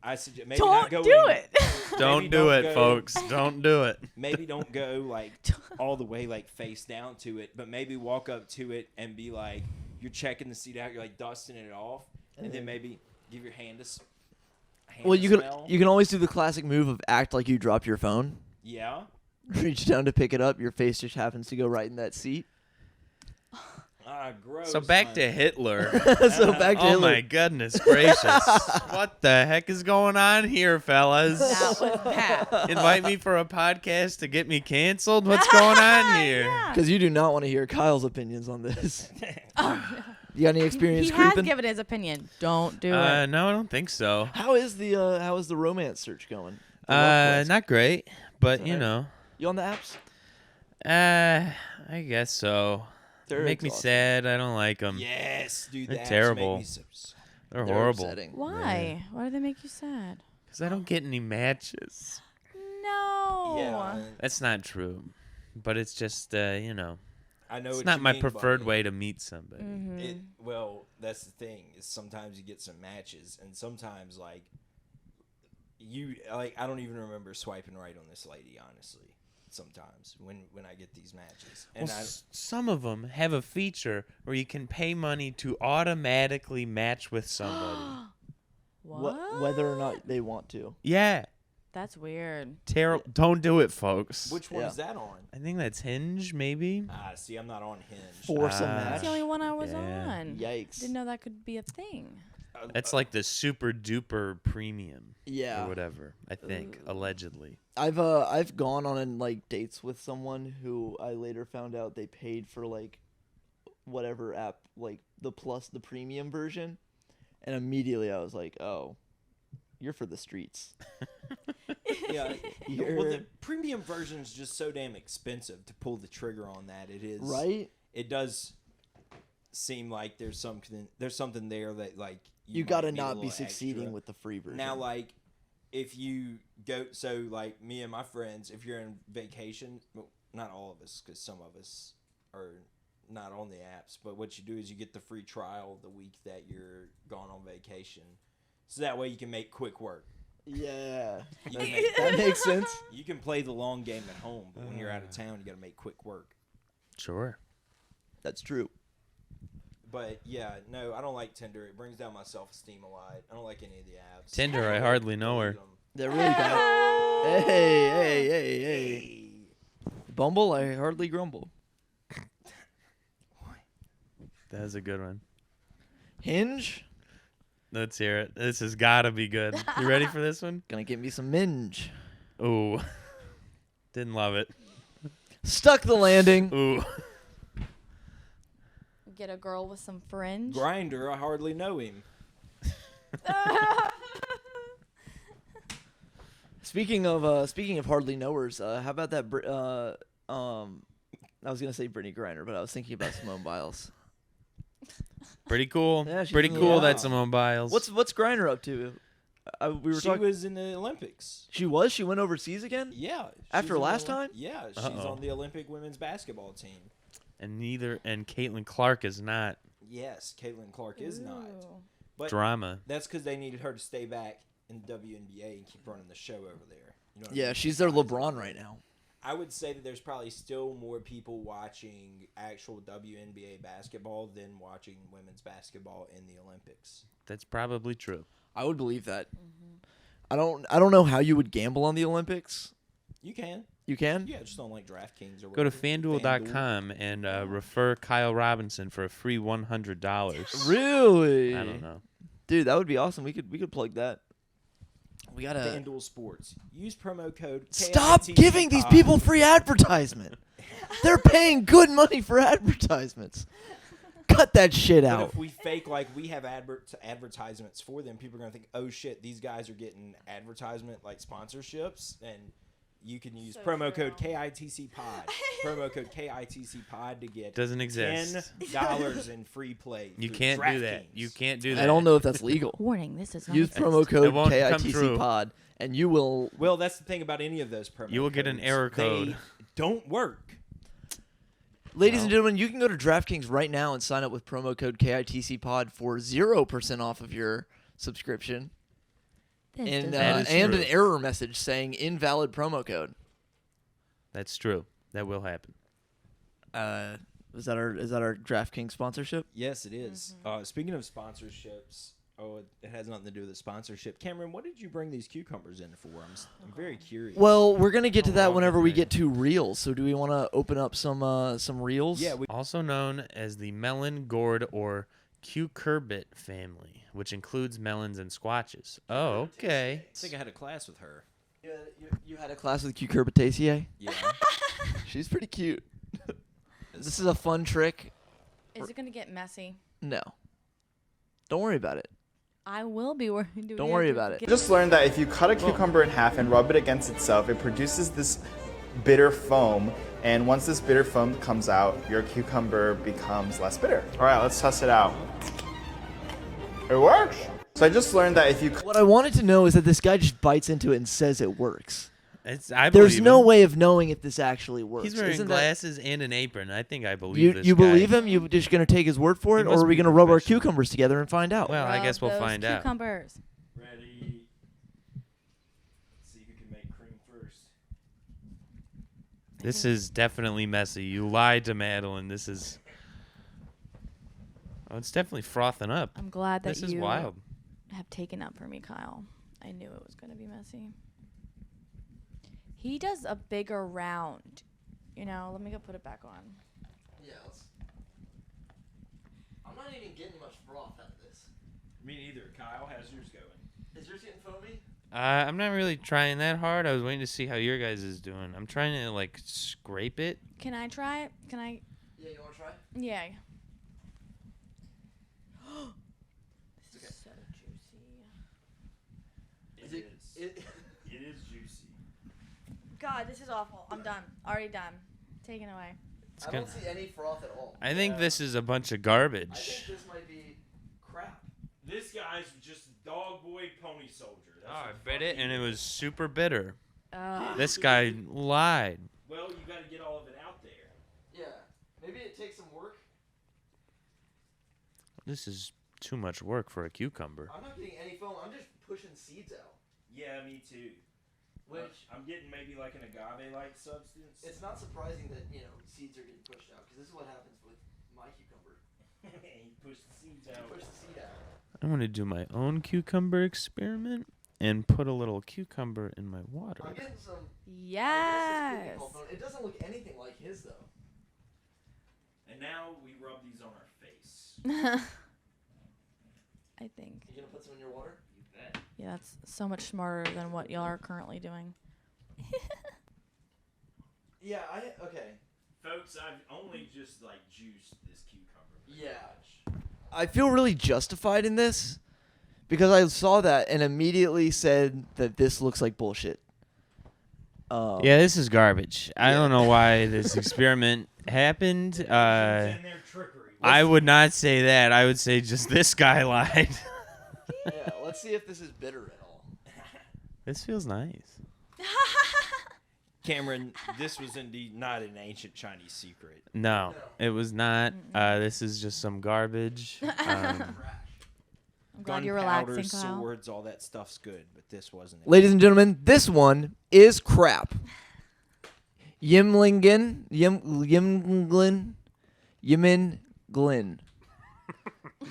I suggest maybe not Don't go do in- it. Don't maybe do it, go- folks. Don't do it. Maybe don't go like all the way like face down to it, but maybe walk up to it and be like, you're checking the seat out, you're like dusting it off, and then maybe give your hand a Well, you can smell. always do the classic move of act like you drop your phone. Yeah. Reach down to pick it up. Your face just happens to go right in that seat. Gross. So back man. to Hitler. So back to Oh Hitler. my goodness gracious. What the heck is going on here, fellas? That was bad. Invite me for a podcast to get me canceled? What's going on here? Yeah. Because you do not want to hear Kyle's opinions on this. Oh, You got any experience he has creeping? given his opinion. Don't do it. No, I don't think so. How is the romance search going? The love quest? Not great, but you Alright. know. You on the apps? I guess so. They're Make me exhausting. sad. I don't like them. Yes, dude. They're The apps terrible. Make me so They're They're horrible. upsetting. Why? Why do they make you sad? Because I don't get any matches. No. Yeah, That's not true. But it's just, I know. it's what not you my mean, preferred Bonnie. way to meet somebody. Mm-hmm. Well, that's the thing. Is sometimes you get some matches, and sometimes like I don't even remember swiping right on this lady. Honestly, sometimes when I get these matches, and Well, some of them have a feature where you can pay money to automatically match with somebody. What? Whether or not they want to. Yeah. That's weird. Terrible. Don't do it, folks. which one Yeah. is that on? I think that's Hinge, maybe. See, I'm not on Hinge. Force a Ah. That's match. the only one I was Yeah. on. Yikes. Didn't know that could be a thing. That's like the super duper premium Yeah. or whatever, I think, allegedly. I've gone on like dates with someone who I later found out they paid for like whatever app, like the premium version, and immediately I was like, oh, you're for the streets. Yeah. You're- Well, the premium version is just so damn expensive to pull the trigger on that. It is Right? It does seem like there's something there that like You might gotta need a not be little succeeding extra. with the free version. Now, like, if you go, so like me and my friends, if you're in vacation, well, not all of us, because some of us are not on the apps, but what you do is you get the free trial the week that you're gone on vacation, so that way you can make quick work. Yeah. You can, make, That makes sense. you can play the long game at home, but when you're out of town, you got to make quick work. Sure. That's true. But yeah, no, I don't like Tinder. It brings down my self-esteem a lot. I don't like any of the apps. Tinder, I hardly know her. Delete 'em. They're really bad. Hey. Bumble, I hardly grumble. That was a good one. Hinge, Let's hear it. This has got to be good. You ready for this one? gonna give me some minge. Ooh. Didn't love it. Stuck the landing. Ooh. Get a girl with some fringe. Grinder, I hardly know him. Speaking of hardly knowers, how about that? I was gonna say Brittany Griner, but I was thinking about Simone Biles. Pretty cool. Yeah, she's Pretty in the cool. Olympics. That's Simone Biles. What's Griner up to? We were She talking. was in the Olympics. She went overseas again. Yeah. After she's in the last time? Yeah, she's Uh-oh. on the Olympic women's basketball team. and Caitlin Clark is not. Yes, Caitlin Clark is not. Ooh. But Drama. that's because they needed her to stay back in the WNBA and keep running the show over there. You know what I Yeah, mean? she's their LeBron right now. I would say that there's probably still more people watching actual WNBA basketball than watching women's basketball in the Olympics. That's probably true. I would believe that. I don't know how you would gamble on the Olympics. You can. You can? Yeah, just on like DraftKings or Go to whatever. FanDuel.com and refer Kyle Robinson for a free $100. Really? I don't know. Dude, that would be awesome. We could plug that. We gotta FanDuel Sports. Use promo code stop KITC giving these people free advertisement. They're paying good money for advertisements. Cut that shit But out. if we fake like we have advertisements for them, people are gonna think, "Oh shit, these guys are getting advertisement like sponsorships," and you can use So promo true. code KITC Pod. Promo code KITC Pod to get Doesn't exist. $10 in free play. You through can't do that. DraftKings. You can't do that. I don't know if that's legal. Warning, this is not Use a promo It code won't come KITC true. Pod, and you will. Well, that's the thing about any of those promo. You will get an codes. error code. They don't work. Ladies and gentlemen, you can go to DraftKings right now and sign up with promo code KITC Pod for 0% off of your subscription, This and does That not- is and true. an error message saying invalid promo code. That's true. That will happen. Is that our DraftKings sponsorship? Yes, it is. Speaking of sponsorships, it has nothing to do with the sponsorship. Cameron, what did you bring these cucumbers in for? I'm very curious. Well, we're gonna get to Oh, that okay. whenever we get to reels. So, do we want to open up some reels? yeah, Also known as the melon, gourd, or cucurbit family, which includes melons and squashes. Oh, okay. I think I had a class with her. You had a class with cucurbitaceae. Yeah. She's pretty cute. This is a fun trick. Is it gonna get messy? No, don't worry about it. I will be worried. Don't worry about it. I just learned that if you cut a cucumber in half and rub it against itself, it produces this bitter foam And once this bitter foam comes out, your cucumber becomes less bitter. All right, let's test it out. It works. So I just learned that if you... What I wanted to know is that this guy just bites into it and says it works. I There's believe no him. way of knowing if this actually works. He's wearing Isn't glasses and an apron. I think I that, believe this you guy. believe him? You just gonna take his word for He it, or must are we be gonna rub our professional. cucumbers together and find out? Well, I guess we'll Rub find those out. Cucumbers. Ready? Let's see who can make cream first. This is definitely messy. You lied to Madeline. This is... Oh, it's definitely frothing up. I'm glad that This is you wild. have taken up for me, Kyle. I knew it was going to be messy. He does a bigger round. You know, let me go put it back on. Yeah. I'm not even getting much broth out of this. Me neither. Kyle, how's yours going? Is yours getting foamy? I'm not really trying that hard. I was waiting to see how your guys is doing. I'm trying to, like, scrape it. Can I try it? Can I? Yeah, you wanna try? Yeah. Okay. This is so juicy. It is juicy. God, this is awful. I'm done. Already done. Taken away. It's I don't kinda- see any froth at all. I think Yeah. this is a bunch of I garbage. think this might be crap. This guy's just dog boy pony soldier. That's Oh, I what the bit fuck it, he and it is. was super bitter. Ugh. This guy lied. Well, you got to get all of it out there. Yeah. Maybe it takes some work. This is too much work for a cucumber. I'm not getting any foam. I'm just pushing seeds out. Yeah, me too. Which I'm getting maybe like an agave-like substance. it's not surprising that seeds are getting pushed out because this is what happens with my cucumber. You push the seeds You out. push the seed out. I'm going to do my own cucumber experiment and put a little cucumber in my water. I'm getting some. I guess Yes. it's called foam. It doesn't look anything like his though. And now we rub these on our face. I think. You gonna put some in your water? You bet. Yeah, that's so much smarter than what y'all are currently doing. Yeah. Okay. Folks, I've only just like juiced this cucumber. Yeah. I feel really justified in this because I saw that and immediately said that this looks like bullshit. Yeah, this is garbage. I don't know why this experiment happened. In their trickery. I would not say that. I would say just this guy lied. Yeah. Let's see if this is bitter at all. This feels nice. Cameron, this was indeed not an ancient Chinese secret. No, it was not. This is just some garbage. I'm glad you're relaxing, Kyle. Swords, all that stuff's good, but this wasn't it. Ladies and gentlemen, this one is crap. Yimlingen, Yimin Glyn.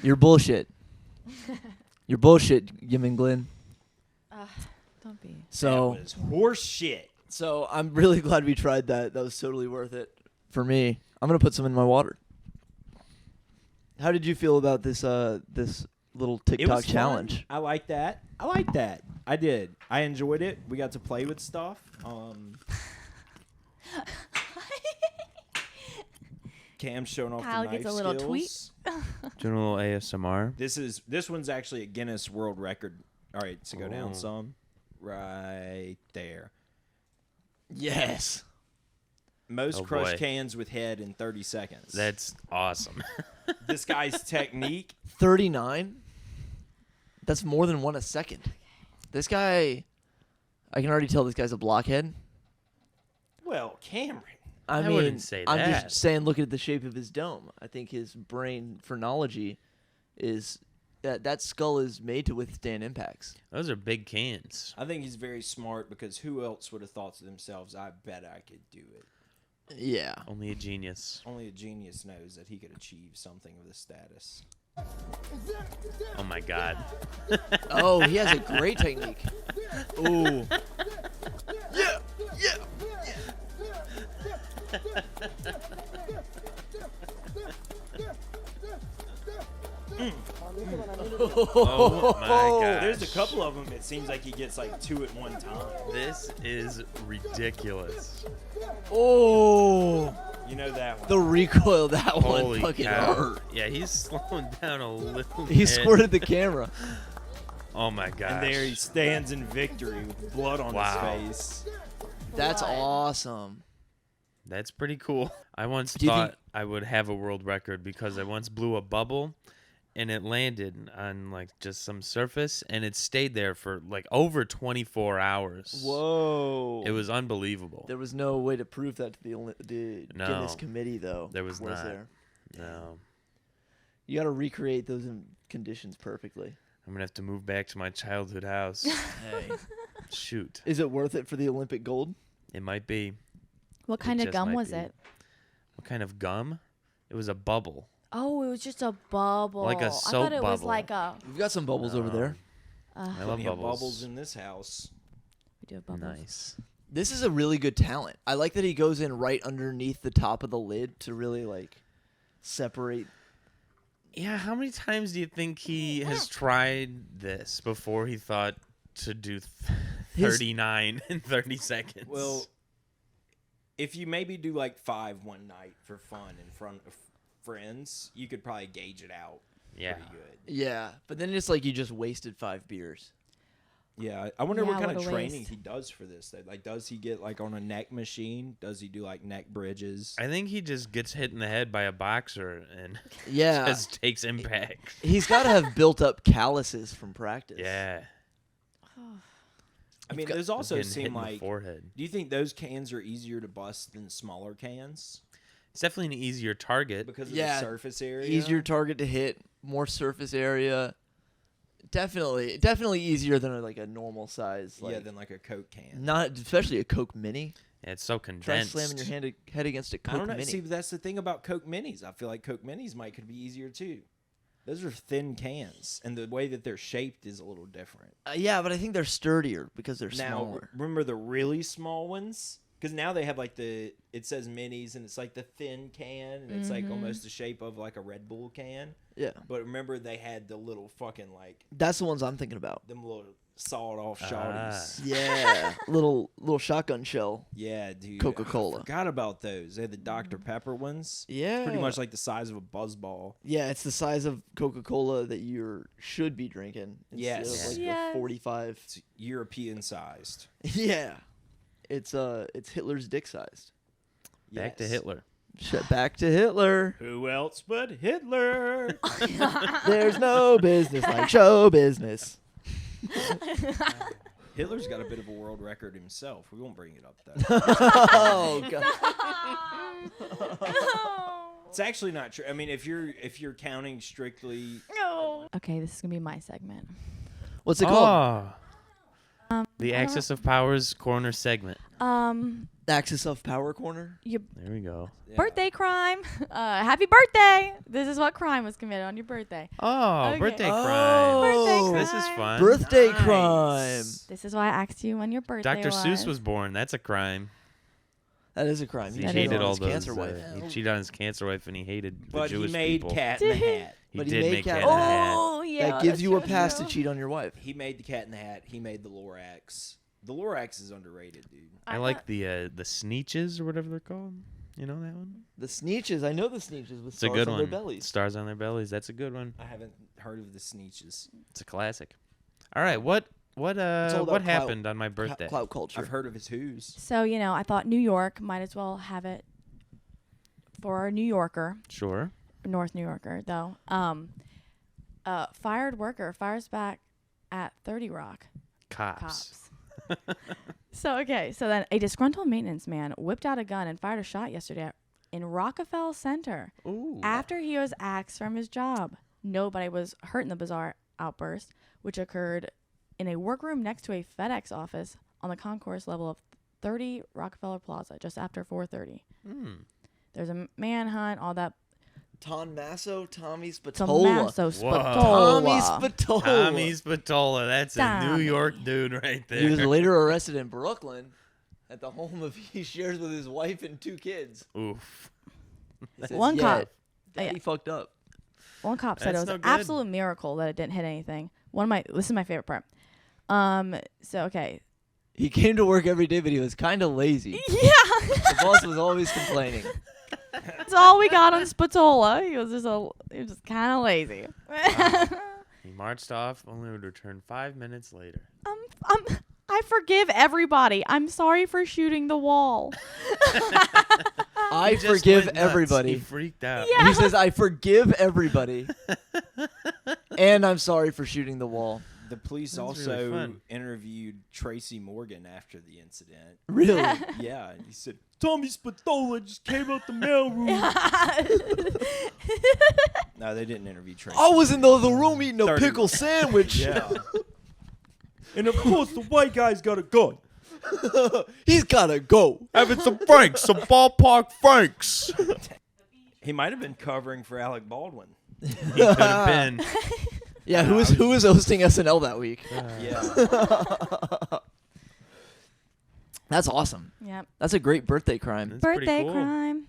You're bullshit. You're bullshit, Yimin Glyn. Don't be. So, That was horse shit. so I'm really glad we tried that. That was totally worth it for me. I'm gonna put some in my water. How did you feel about this this little It TikTok was fun. challenge? I like that. I did. I enjoyed it. We got to play with stuff. Cam's showing off Kyle the knife gets a little skills. Doing a little ASMR. This one's actually a Guinness World Record. All right, so go Oh. down some. Right there. Yes. Most Oh, crushed boy. cans with head in 30 seconds. That's awesome. This guy's technique. 39. That's more than one a second. This guy, I can already tell this guy's a blockhead. Well, Cameron. I mean, wouldn't say I'm that. just saying, look at the shape of his dome. I think his brain phrenology is that skull is made to withstand impacts. Those are big cans. I think he's very smart because who else would have thought to themselves, I bet I could do it. Yeah. Only a genius. Only a genius knows that he could achieve something of this status. Oh my god. Oh, he has a great technique. Ooh. Yeah. Yeah. Oh my god. There's a couple of them. It seems like he gets like two at one time. This is ridiculous. Oh. You know that one. The recoil of that one Holy fucking cow. hurt. Yeah, he's slowing down a little He bit. squirted the camera. Oh my gosh. And there he stands in victory with blood on Wow. his face. That's Blood. awesome. That's pretty cool. I once Do you thought think- I would have a world record because I once blew a bubble and it landed on like just some surface and it stayed there for like over 24 hours. Whoa. It was unbelievable. There was no way to prove that to the No. Guinness committee, though. There was not. there? No. You got to recreate those conditions perfectly. I'm going to have to move back to my childhood house. Hey. Shoot. Is it worth it for the Olympic gold? It might be. What kind of just gum might was be. it? What kind of gum? It was a bubble. Oh, it was just a bubble. Like a I soap thought it was bubble. like a. We've got some bubbles over there. I love Plenty of bubbles. bubbles in this house. We do have bubbles. Nice. This is a really good talent. I like that he goes in right underneath the top of the lid to really like separate. Yeah, how many times do you think he has tried this before he thought to do 39 in 30 seconds? Well, if you maybe do like 5 one night for fun in front of friends, you could probably gauge it out yeah. pretty good. Yeah, but then it's like you just wasted 5 beers. Yeah, I wonder Yeah, what kind what of a training waste. he does for this. Like, does he get like on a neck machine? Does he do like neck bridges? I think he just gets hit in the head by a boxer and Yeah, just takes impact. he's got to have built up calluses from practice. Yeah. I mean, got- there's also Getting hit seem in the like. forehead. Do you think those cans are easier to bust than smaller cans It's definitely an easier target. because of Yeah, the surface area? Easier target to hit, more surface area. Definitely easier than like a normal size. Like, yeah, than like a Coke can. not especially a Coke Mini. Yeah, it's so Try condensed. slamming your head against a Coke I don't know. Mini. See, that's the thing about Coke Minis. I feel like Coke Minis could be easier too. Those are thin cans, and the way that they're shaped is a little different. Yeah, but I think they're sturdier because they're Now, smaller. remember the really small ones? Because now they have like it says minis, and it's like the thin can, and it's like almost the shape of like a Red Bull can. Yeah, But remember, they had the little fucking like that's the ones I'm thinking about. them little sawed off shotties. Yeah, little shotgun shell. Yeah, dude. Coca-Cola. I forgot about those. They had the Dr. Pepper ones. Yeah, Pretty much like the size of a buzz ball. Yeah, it's the size of Coca-Cola that you should be drinking. Instead Yes. of like Yes. the 45. It's European sized. Yeah, it's Hitler's dick sized. Back to Yes. Hitler. Back to Hitler. Who else but Hitler? There's no business like show business. Hitler's got a bit of a world record himself. We won't bring it up though. Oh god. It's actually not true. I mean, if you're counting strictly, Okay, this is gonna be my segment. What's it called? The I don't Axis of Powers corner segment. Axis of Power Corner. Your There we go. yeah. birthday crime. Happy birthday! This is what crime was committed on your birthday. Oh, Okay. birthday Oh. crime. Birthday This is crime. fun. Birthday Nice. crime. This is why I asked you when your birthday Dr. Seuss was born. That's a crime. That is a crime. He That hated is. all his those. cancer wife. He cheated on his cancer wife, and he hated the But Jewish he made people. Cat in the Hat. He But he did made make Cat Cat in in the the Hat. Oh yeah. That gives that's you a true. pass to cheat on your wife. He made the Cat in the Hat. He made the Lorax. The Lorax is underrated, dude. I like the Sneetches or whatever they're called. You know that one? The Sneetches. I know the Sneetches with It's a stars good on one. their bellies. Stars on their bellies. That's a good one. I haven't heard of the Sneetches. It's a classic. All right, what all about what clout. happened on my birthday? Clout culture. I've heard of his Who's. So I thought New York might as well have it for a New Yorker, Sure. North New Yorker though. Fired worker fires back at 30 Rock. Cops. So then a disgruntled maintenance man whipped out a gun and fired a shot yesterday in Rockefeller Center Ooh. after he was axed from his job. Nobody was hurt in the bizarre outburst, which occurred in a workroom next to a FedEx office on the concourse level of 30 Rockefeller Plaza just after 4:30. There's a manhunt, all that. Tommy Spatola. Tommaso Whoa. Tommy Spatola. Spatola. Tommy Spatola. That's a New Tommy. York dude right there. He was later arrested in Brooklyn at the home he shares with his wife and 2 kids. Oof. It says, One yeah, cop- Daddy yeah. fucked up. One cop said it That's was no an good. absolute miracle that it didn't hit anything. This is my favorite part. Okay. He came to work every day, but he was kind of lazy. Yeah. The boss was always complaining. That's all we got on Spatola. He was just kind of lazy. He marched off, only to return 5 minutes later. I forgive everybody. I'm sorry for shooting the wall. I He just forgive went nuts. everybody. He freaked out. Yeah. He says, I forgive everybody. And I'm sorry for shooting the wall. The police That's also really fun. interviewed Tracy Morgan after the incident. Really? Yeah, and he said, Tommy Spatola just came out the mailroom. No, they didn't interview Tracy. I was in the other room eating a 30. pickle sandwich. Yeah. And of course, the white guy's got a gun. He's gotta go. Having some Franks, some ballpark Franks. He might have been covering for Alec Baldwin. He could have been. Yeah, who was hosting SNL that week? Yeah. That's awesome. Yep. That's a great birthday crime. That's pretty Birthday cool. crime.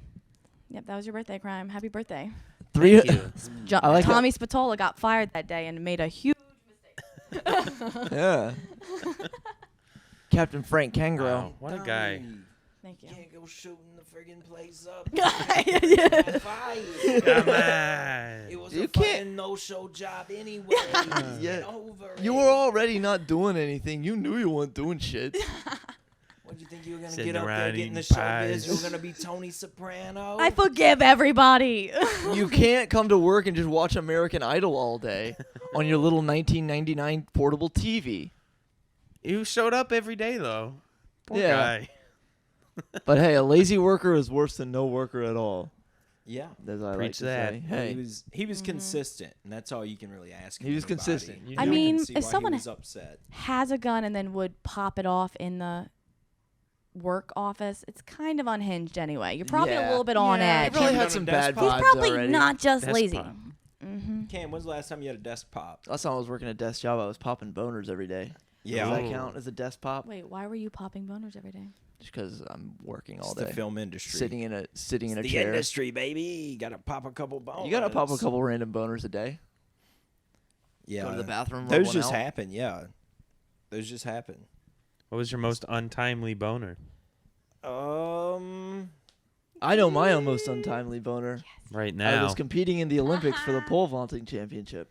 Yep, that was your birthday crime. Happy birthday. Three. Thank you. I like Tommy Spatola got fired that day and made a huge Yeah. Captain Frank Kangro. Wow, what a guy. Thank you. Can't go shooting the friggin' place up. Come on. It was You a can't- fucking no-show job anyway. Yeah. Get over You it. were already not doing anything. You knew you weren't doing shit. What do you think you were gonna Sitting get up there, around get in the eating showbiz? You were pies. gonna be Tony Soprano. I forgive everybody. You can't come to work and just watch American Idol all day on your little 1999 portable TV. You showed up every day, though. Poor Yeah. guy. But hey, a lazy worker is worse than no worker at all. Yeah. As I like Preach to that. say. He Hey, was consistent, and that's all you can really ask. He was anybody. consistent. You I can mean, see if why someone he was upset. has a gun and then would pop it off in the work office, it's kind of unhinged anyway. You're probably Yeah. a little bit on Yeah, edge. he probably Cam had done some a bad desk He's vibes probably already. not just Desk lazy. pop. Mm-hmm. Cam, when's the last time you had a desk pop? Last time I was working a desk job, I was popping boners every day. Yeah. Does that Ooh. count as a desk pop? Wait, why were you popping boners every day? Just because I'm working all It's day, the film industry. sitting in a It's chair. the industry, baby. You gotta pop a couple bones. You gotta pop a couple random boners a day. Yeah. Go to the bathroom. rub Those one just out. happen. Yeah. Those just happen. What was your most untimely boner? I know my almost untimely boner. Right I now. was competing in the Olympics for the pole vaulting championship.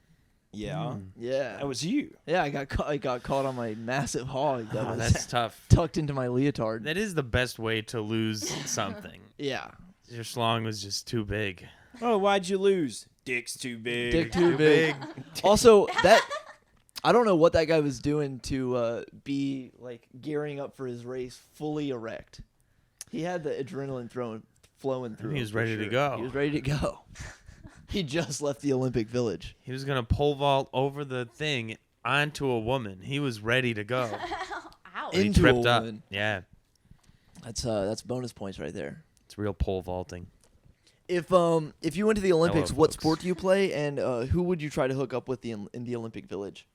Yeah. Yeah, That was you. yeah. I got caught on my massive hog that Oh, was that's tough. tucked into my leotard. That is the best way to lose something. Yeah, Your schlong was just too big. Oh, why'd you lose? Dick's too big. dick too big. Also, that I don't know what that guy was doing to be like gearing up for his race fully erect. He had the adrenaline flowing through. He was him for ready to sure. go. He was ready to go. He just left the Olympic Village. He was going to pole vault over the thing onto a woman. He was ready to go. Ouch. He Into a tripped up. woman. Yeah. That's bonus points right there. It's real pole vaulting. If you went to the Olympics, Hello, what folks. sport do you play, and who would you try to hook up with in the Olympic Village?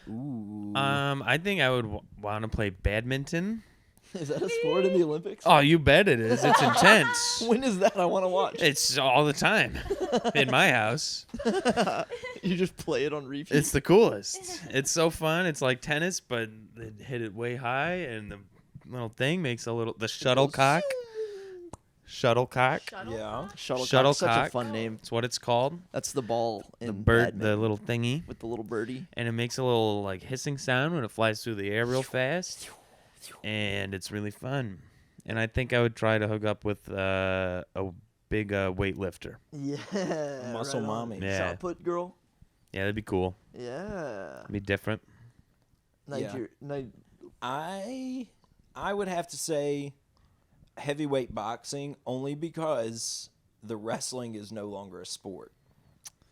Ooh. I think I would want to play badminton. Is that a sport in the Olympics? Oh, you bet it is. It's intense. When is that? I want to watch. It's all the time in my house. You just play it on repeat. It's the coolest. It's so fun. It's like tennis, but they hit it way high, and the little thing makes the shuttlecock. Shuttlecock. Yeah. Shuttlecock. Such a Shuttlecock. fun name. That's what it's called. That's the ball in The bird, the badminton little thingy, with the little birdie. and it makes a little like hissing sound when it flies through the air real fast, and it's really fun. And I think I would try to hook up with a big weightlifter. Yeah. Muscle right on. mommy. Yeah. Shot put girl. Yeah, that'd be cool. Yeah. It'd be different. Yeah. Ni- I would have to say heavyweight boxing only because the wrestling is no longer a sport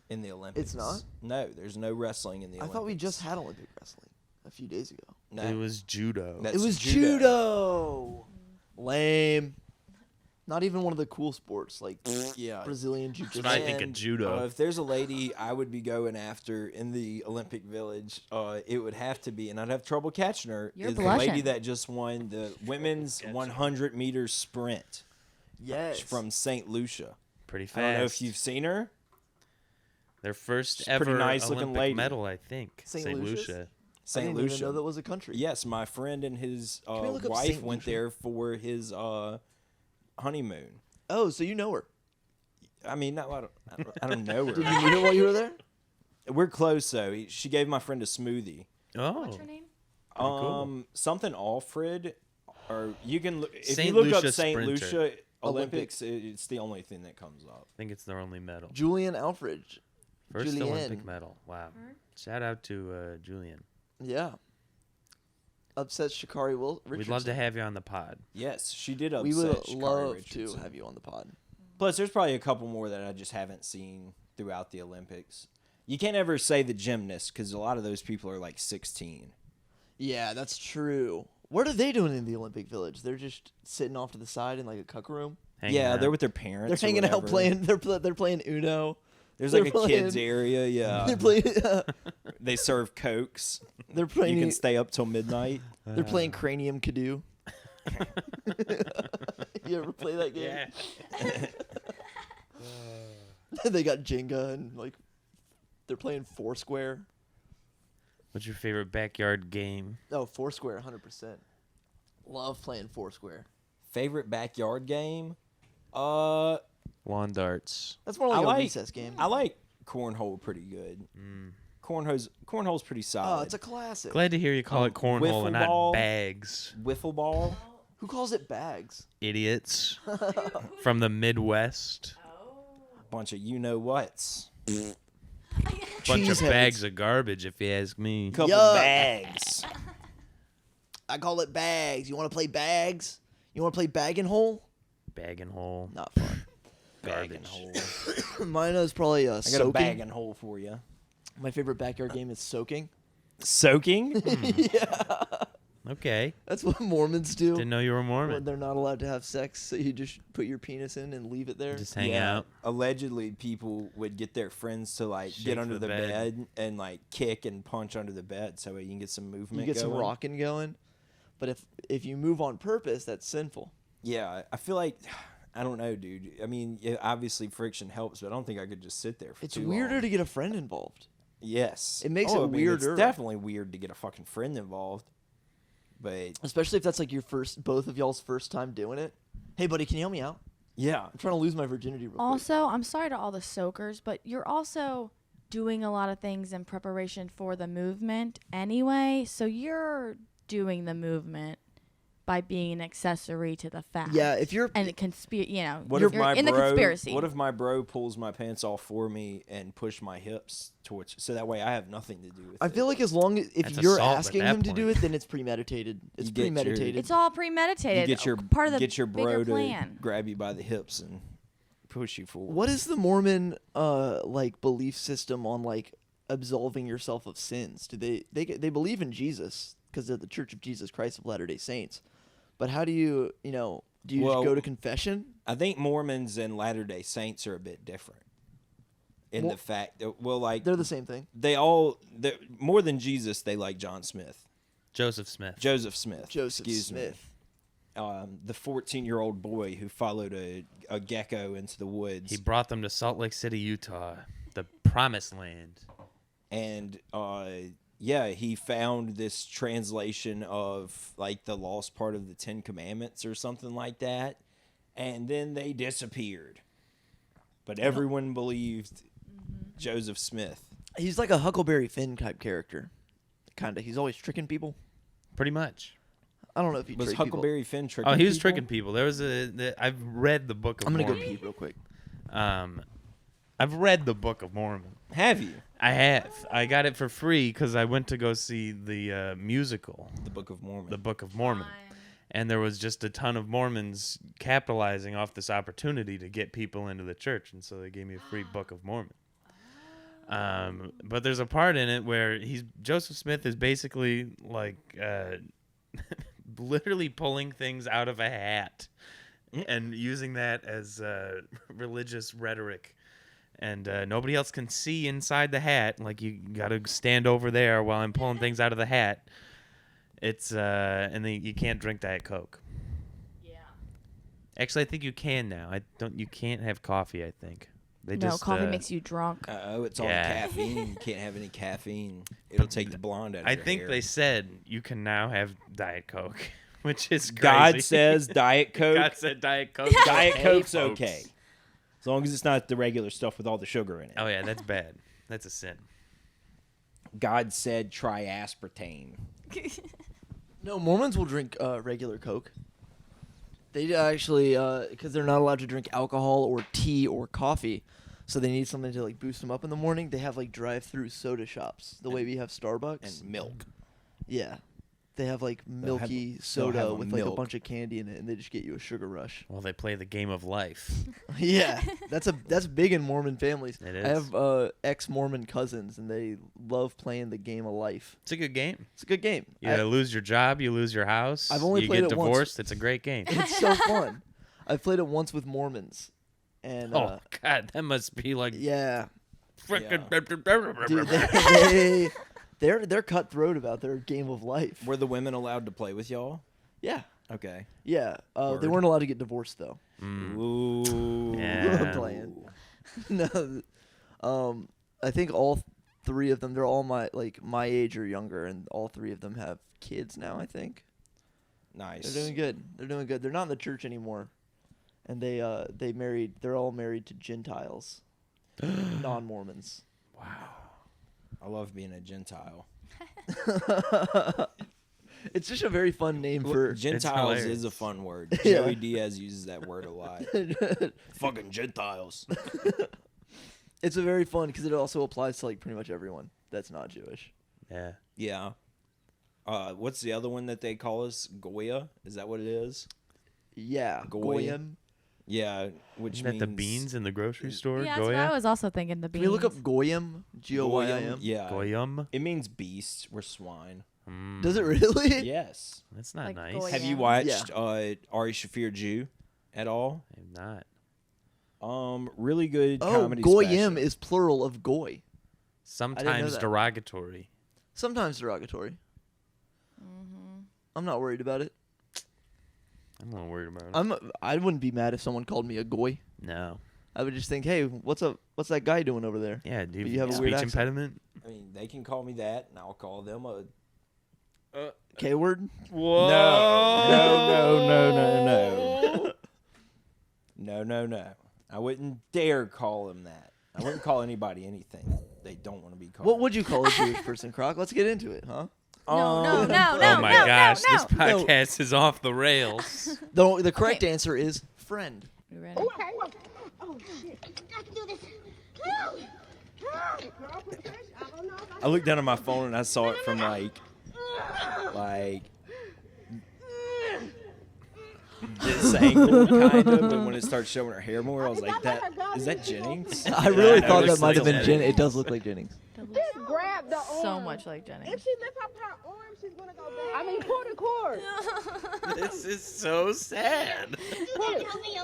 in the Olympics. It's not? No, there's no wrestling in the I Olympics. thought we just had Olympic wrestling a few days ago. No. It was judo. That's It was judo. Lame. Not even one of the cool sports like Yeah. Brazilian jiu-jitsu. That's what I think of And, judo. if there's a lady I would be going after in the Olympic Village, it would have to be, and I'd have trouble catching her, You're is the lady blushing. that just won the women's 100 meter sprint Yes. from St. Lucia. Pretty fast. I don't know if you've seen her. Their first She's a pretty ever nice-looking Olympic lady. medal, I think. St. St. Lucia's? Lucia. I St. didn't Lucia. even know that was a country. Yes, my friend and his we look up wife St. went Lucia? there for his honeymoon. Oh, so you know her. I mean, I don't know Did you her. meet her while you were there? We're close though. She gave my friend a smoothie. Oh. What's her name? cool. Something Alfred, or you can if Saint you look Lucia up Saint Sprinter. Lucia Olympics, it's the only thing that comes up. I think it's their only medal. Julian Alfred. First Julian. Olympic medal. Wow. Shout out to Julian. Yeah. Upset Sha'Carri Richardson. We'd love to have you on the pod. Yes, she did upset We would Sha'Carri love Richardson. to have you on the pod. Plus, there's probably a couple more that I just haven't seen throughout the Olympics. You can't ever say the gymnasts because a lot of those people are like 16. Yeah, that's true. What are they doing in the Olympic Village? They're just sitting off to the side in like a cuck room. Hanging out. They're with their parents. They're hanging out playing. They're playing Uno. There's they're like a kids area. Yeah, They're playing. they serve cokes. They're playing. You can stay up till midnight. They're playing Cranium Canoe. You ever play that game? Yeah. They got Jenga and like they're playing Foursquare. What's your favorite backyard game? Oh, Foursquare, 100%. Love playing Foursquare. Favorite backyard game? Lawn darts. That's more like I a like- recess game. I like cornhole pretty good. Cornhole's pretty solid. Oh, it's a classic. Glad to hear you call it cornhole wiffle and ball. not bags. Wiffle ball. Who calls it bags? Idiots from the Midwest. Bunch of you know whats. Bunch Cheeseheads. of bags of garbage, if you ask me. Couple Yuck. bags. I call it bags. You want to play bags? You want to play bag and hole? Bag and hole. Not fun. Bag Garbage. and hole. Mine is probably I got soaking. a bag and hole for you. My favorite backyard game is soaking. Soaking? Okay. That's what Mormons do. Didn't know you were When Mormon. they're not allowed to have sex, so you just put your penis in and leave it there. Just hang out. Allegedly, people would get their friends to like Shake get under the the bed. bed and like kick and punch under the bed so you can get some movement. You get some going. rocking going. But if you move on purpose, that's sinful. Yeah, I feel like I don't know, dude. I mean, yeah, obviously friction helps, but I don't think I could just sit there for It's too weirder long. to get a friend involved. Yes, It makes I it mean, weirder. It's definitely weird to get a fucking friend involved, but Especially if that's like both of y'all's first time doing it. Hey, buddy, can you help me out? yeah, I'm trying to lose my virginity real quick. Also, I'm sorry to all the soakers, but you're also doing a lot of things in preparation for the movement anyway. So you're doing the movement by being an accessory to the fact. Yeah, if you're and you know, What you're if my in the bro? conspiracy. What if my bro pulls my pants off for me and push my hips towards, so that way I have nothing to do with it? I feel like as long as if That's you're assault at asking that him to do point. it, then it's premeditated. It's You get your- premeditated. it's all premeditated. you get your part of the get your bro bigger to plan. grab you by the hips and push you forward. What is the Mormon like belief system on like absolving yourself of sins? Do they believe in Jesus because they're the Church of Jesus Christ of Latter-day Saints? But how do you do you just Well, go to confession? I think Mormons and Latter-day Saints are a bit different in the fact that, well, like They're the same thing. they're more than Jesus, they like John Smith, Joseph Smith. Joseph Smith, Joseph excuse me. Smith. The 14-year-old boy who followed a gecko into the woods. He brought them to Salt Lake City, Utah, the promised land. And yeah, he found this translation of like the lost part of the Ten Commandments or something like that, and then they disappeared. But everyone believed Joseph Smith. He's like a Huckleberry Finn type character, kind of. He's always tricking people. Pretty much. I don't know if he Was tricked Huckleberry Finn tricking Oh, he was people? tricking people. There was I've read the Book of I'm gonna go Mormon. pee real quick. I've read the Book of Mormon. Have you? I have. I got it for free because I went to go see the musical, The Book of Mormon. the Book of Mormon. And there was just a ton of Mormons capitalizing off this opportunity to get people into the church. And so they gave me a free Book of Mormon. But there's a part in it where Joseph Smith is basically like literally pulling things out of a hat and using that as religious rhetoric. And nobody else can see inside the hat. Like, you got to stand over there while I'm pulling things out of the hat. It's and then you can't drink Diet Coke. Yeah. Actually, I think you can now. You can't have coffee, I think. They No, just coffee makes you drunk. Oh, it's all Yeah. caffeine. You can't have any caffeine. It'll take the blonde out of I your think hair. they said you can now have Diet Coke, which is crazy. God says Diet Coke. God said Diet Coke. Diet Hey, Coke's folks. okay. As long as it's not the regular stuff with all the sugar in it. Oh yeah, that's bad. That's a sin. God said try aspartame. No, Mormons will drink regular Coke. They actually, because they're not allowed to drink alcohol or tea or coffee, so they need something to like boost them up in the morning. They have like drive-through soda shops, the way we have Starbucks. And milk. Yeah, they have like They'll have- milky they'll soda have with like a milk. bunch of candy in it, and they just get you a sugar rush. Well, they play the game of life. Yeah, that's big in Mormon families. It I is. have ex-Mormon cousins, and they love playing the game of life. It's a good game. It's a good game. You gotta lose your job, you lose your house. I've only you played get it once. divorced. It's a great game. It's so fun. I've played it once with Mormons, and Oh God, that must be like yeah, freaking. dude, they're cutthroat about their game of life. Were the women allowed to play with y'all? Yeah, Okay. yeah. They Word. weren't allowed to get divorced though. Mm. Ooh. Yeah. I'm playing. No, I think all three of them. They're all my age or younger, and all three of them have kids now. I think Nice. they're doing good. They're doing good. They're not in the church anymore, and they married. They're all married to Gentiles, non-Mormons. Wow. I love being a Gentile. It's just a very fun name for Gentiles hilarious. is a fun word. Yeah. Joey Diaz uses that word a lot. Fucking Gentiles. It's a very fun because it also applies to like pretty much everyone that's not Jewish. Yeah. Yeah. What's the other one that they call us? Goya? Is that what it is? Yeah, Goy. Goyim. Yeah, which Isn't that the means beans in the grocery store? Yeah, that's what Goya? I was also thinking. The Can beans. we look up Goyim? Goyim. Goyim. Yeah. Goyim? It means beasts. We're swine. Mm, Does it really? Yes. That's not Like nice. Goya. Have you watched Ari Shafir Jew at all? I'm not. Really good Oh, comedy Goyim special. is plural of goy. Sometimes that. derogatory. Sometimes derogatory. I'm not worried about it. I'm not worried about it. I wouldn't be mad if someone called me a goy. No. I would just think, hey, what's that guy doing over there? Yeah, dude. you have a speech weird accent. impediment? I mean, they can call me that, and I'll call them a... K word? Whoa. No. I wouldn't dare call them that. I wouldn't call anybody anything they don't want to be called. What would you call a Jewish person, Croc? Let's get into it, huh? No. Oh my gosh, this podcast is off the rails. The correct answer is friend. You ready? Okay. Oh shit! I can do this. I looked down at my phone and I saw it from like this angle, kind of. But when it starts showing her hair more, I was like, is that Jennings? I really that thought that looks might have like been Jennings. It does look like Jennings. Just grab the arm. So much like Jennings. If she lift up her arm, she's gonna go down. I mean, pull the cord. This is so sad. Pull it. Help me.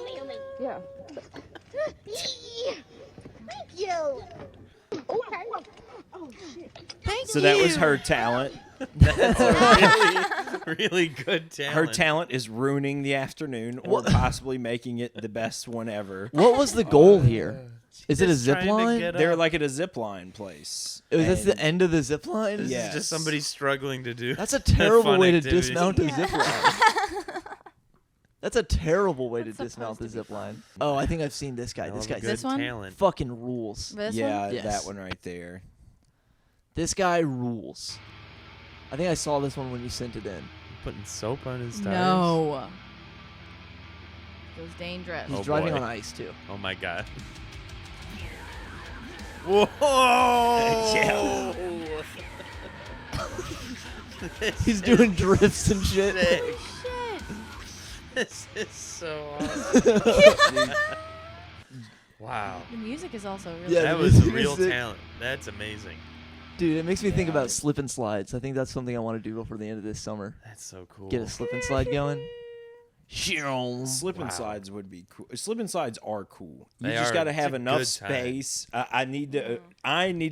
Yeah. Thank you. Okay. Oh shit. So that was her talent. That's a really good talent. Her talent is ruining the afternoon or possibly making it the best one ever. What was the goal here? Is it a Just zip trying to line? get They're up. like at a zip line place. Is this the And- end of the zip line? This Yes. is just somebody struggling to do. That's a terrible fun way to activity. dismount a zip line. That's a terrible way to That's dismount the supposed to be zip line. Oh, I think I've seen this guy. Hell This of a guy good This one? talent. fucking rules. This Yeah, one? Yes. that one right there. This guy rules. I think I saw this one when you sent it in. Putting soap on his tires. No. It was dangerous. He's Oh, driving boy. on ice too. Oh my god. Yeah. He's doing drifts and shit. Sick. Shit. This is so awesome. Wow. The music is also really Yeah, That the was a music real is sick. talent. That's amazing. Dude, it makes me think Yeah. about slip and slides. I think that's something I want to do before the end of this summer. That's so cool. Get a slip and slide going. Slip and Wow. slides would be cool. Slip and slides are cool. You They just are. got to It's have a enough good time. space. I need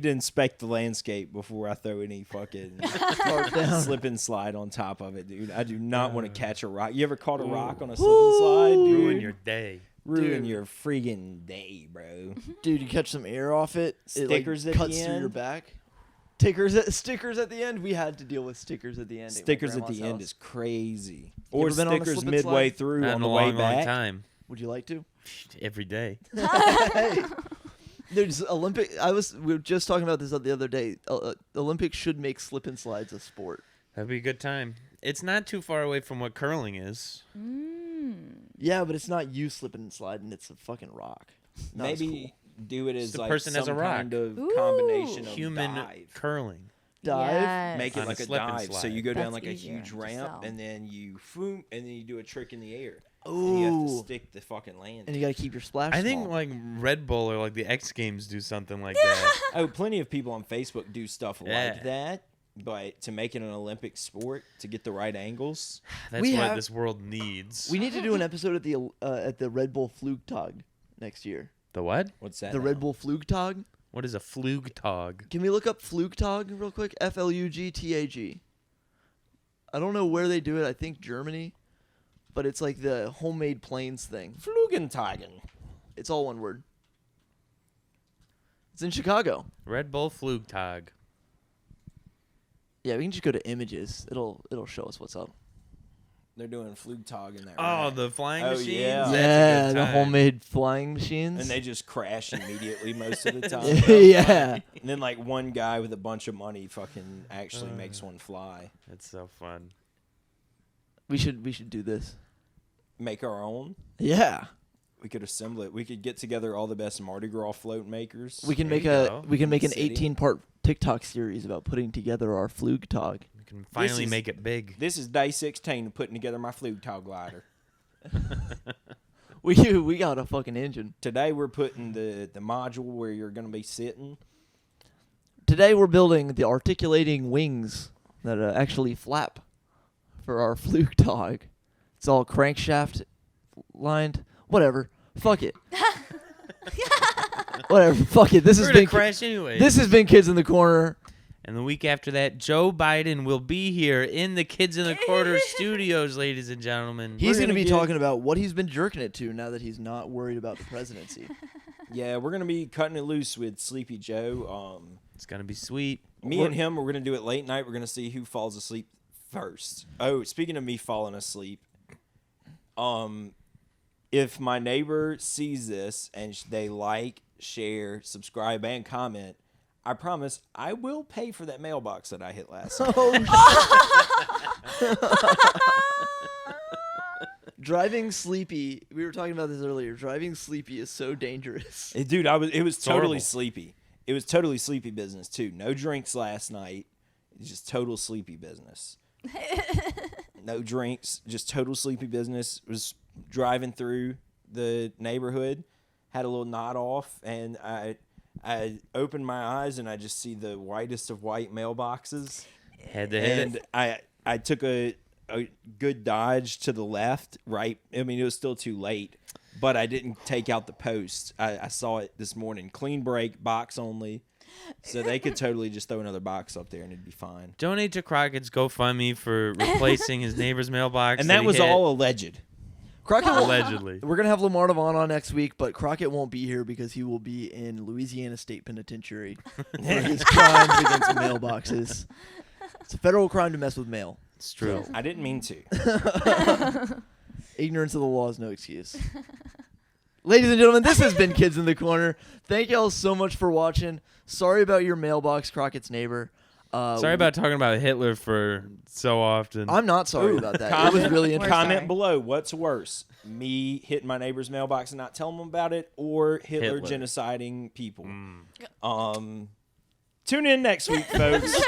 to inspect the landscape before I throw any fucking down. slip and slide on top of it, dude. I do not want to catch a rock. You ever caught a rock on a slip and slide, dude? Ruin your day. Ruin Dude. your freaking day, bro. Dude, you catch some air off it. Stickers it at like, the cuts through your end? back. Stickers at the end. We had to deal with stickers at the end. Stickers at the end is crazy. You Or ever been on a stickers slip and midway slide? through Not on in the a way long, back. long time. Would you like to? Every day. Hey, there's Olympic. We were just talking about this the other day. Olympics should make slip and slides a sport. That'd be a good time. It's not too far away from what curling is. Yeah, but it's not you slipping and sliding. It's a fucking rock. Not as Maybe do it as the like person some has a rock. kind of combination of Human dive. curling. Dive. Yes. Make it On a like a slip and dive. So slide. you go down That's like a easier huge to ramp, sell. and then you boom, and then you do a trick in the air. And you have to Ooh. stick the fucking land. And you gotta keep your splash. I think small. like Red Bull or like the X Games do something like that. Oh, plenty of people on Facebook do stuff Yeah. like that, but to make it an Olympic sport, to get the right angles. That's We what have- this world needs. we need to do an episode at the Red Bull Flugtag next year. The what? What's that? The now? Red Bull Flugtag. What is a Flugtag? Can we look up Flugtag real quick? Flugtag. I don't know where they do it. I think Germany, but it's like the homemade planes thing. Flugentagen. It's all one word. It's in Chicago. Red Bull Flugtag. Yeah, we can just go to images. It'll show us what's up. They're doing Flugtag in there. Oh, the flying Oh, machines? yeah. That's a Yeah, good the time. homemade flying machines. And they just crash immediately most of the time. yeah. And then like one guy with a bunch of money fucking actually makes one fly. It's so fun. We should do this. Make our own. Yeah. We could assemble it. We could get together all the best Mardi Gras float makers. We can There make you go. we can make an City. 18-part TikTok series about putting together our Flugtag. We can finally is- make it big. This is day 16 of putting together my Flugtag glider. We got a fucking engine. Today we're putting the module where you're going to be sitting. Today we're building the articulating wings that actually flap for our Flugtag. It's all crankshaft lined. Whatever. Fuck it. Whatever. Fuck it. This We're has gonna been crash anyway. This has been Kids in the Corner. And the week after that, Joe Biden will be here in the Kids in the Quarter studios, ladies and gentlemen. He's going to gonna be get- talking about what he's been jerking it to now that he's not worried about the presidency. Yeah, we're going to be cutting it loose with Sleepy Joe. It's gonna be sweet. Me and him, we're going to do it late night. We're going to see who falls asleep first. Oh, speaking of me falling asleep, if my neighbor sees this and they like, share, subscribe, and comment, I promise I will pay for that mailbox that I hit last night. Driving sleepy. We were talking about this earlier. Driving sleepy is so dangerous. Dude, it was totally horrible. sleepy. It was totally sleepy business too. No drinks last night. It's just total sleepy business. No drinks, just total sleepy business. Was driving through the neighborhood, had a little nod off, and I opened my eyes and I just see the whitest of white mailboxes. Had to hit And it. I took a good dodge to the left, right. I mean, it was still too late, but I didn't take out the post. I saw it this morning. Clean break, box only. So they could totally just throw another box up there and it'd be fine. Donate to Crockett's GoFundMe for replacing his neighbor's mailbox. And that he was hit, all alleged. Crockett will, allegedly. We're gonna have Lamar Devon on next week, but Crockett won't be here because he will be in Louisiana State Penitentiary for his crimes against mailboxes. It's a federal crime to mess with mail. It's true. I didn't mean to. Ignorance of the law is no excuse. Ladies and gentlemen, this has been Kids in the Corner. Thank y'all so much for watching. Sorry about your mailbox, Crockett's neighbor. Sorry about talking about Hitler for so often. I'm not sorry about that. It was Comment- really We're interesting. Comment sorry. below. What's worse, me hitting my neighbor's mailbox and not telling them about it, or Hitler Hitler. genociding people? Tune in next week, folks.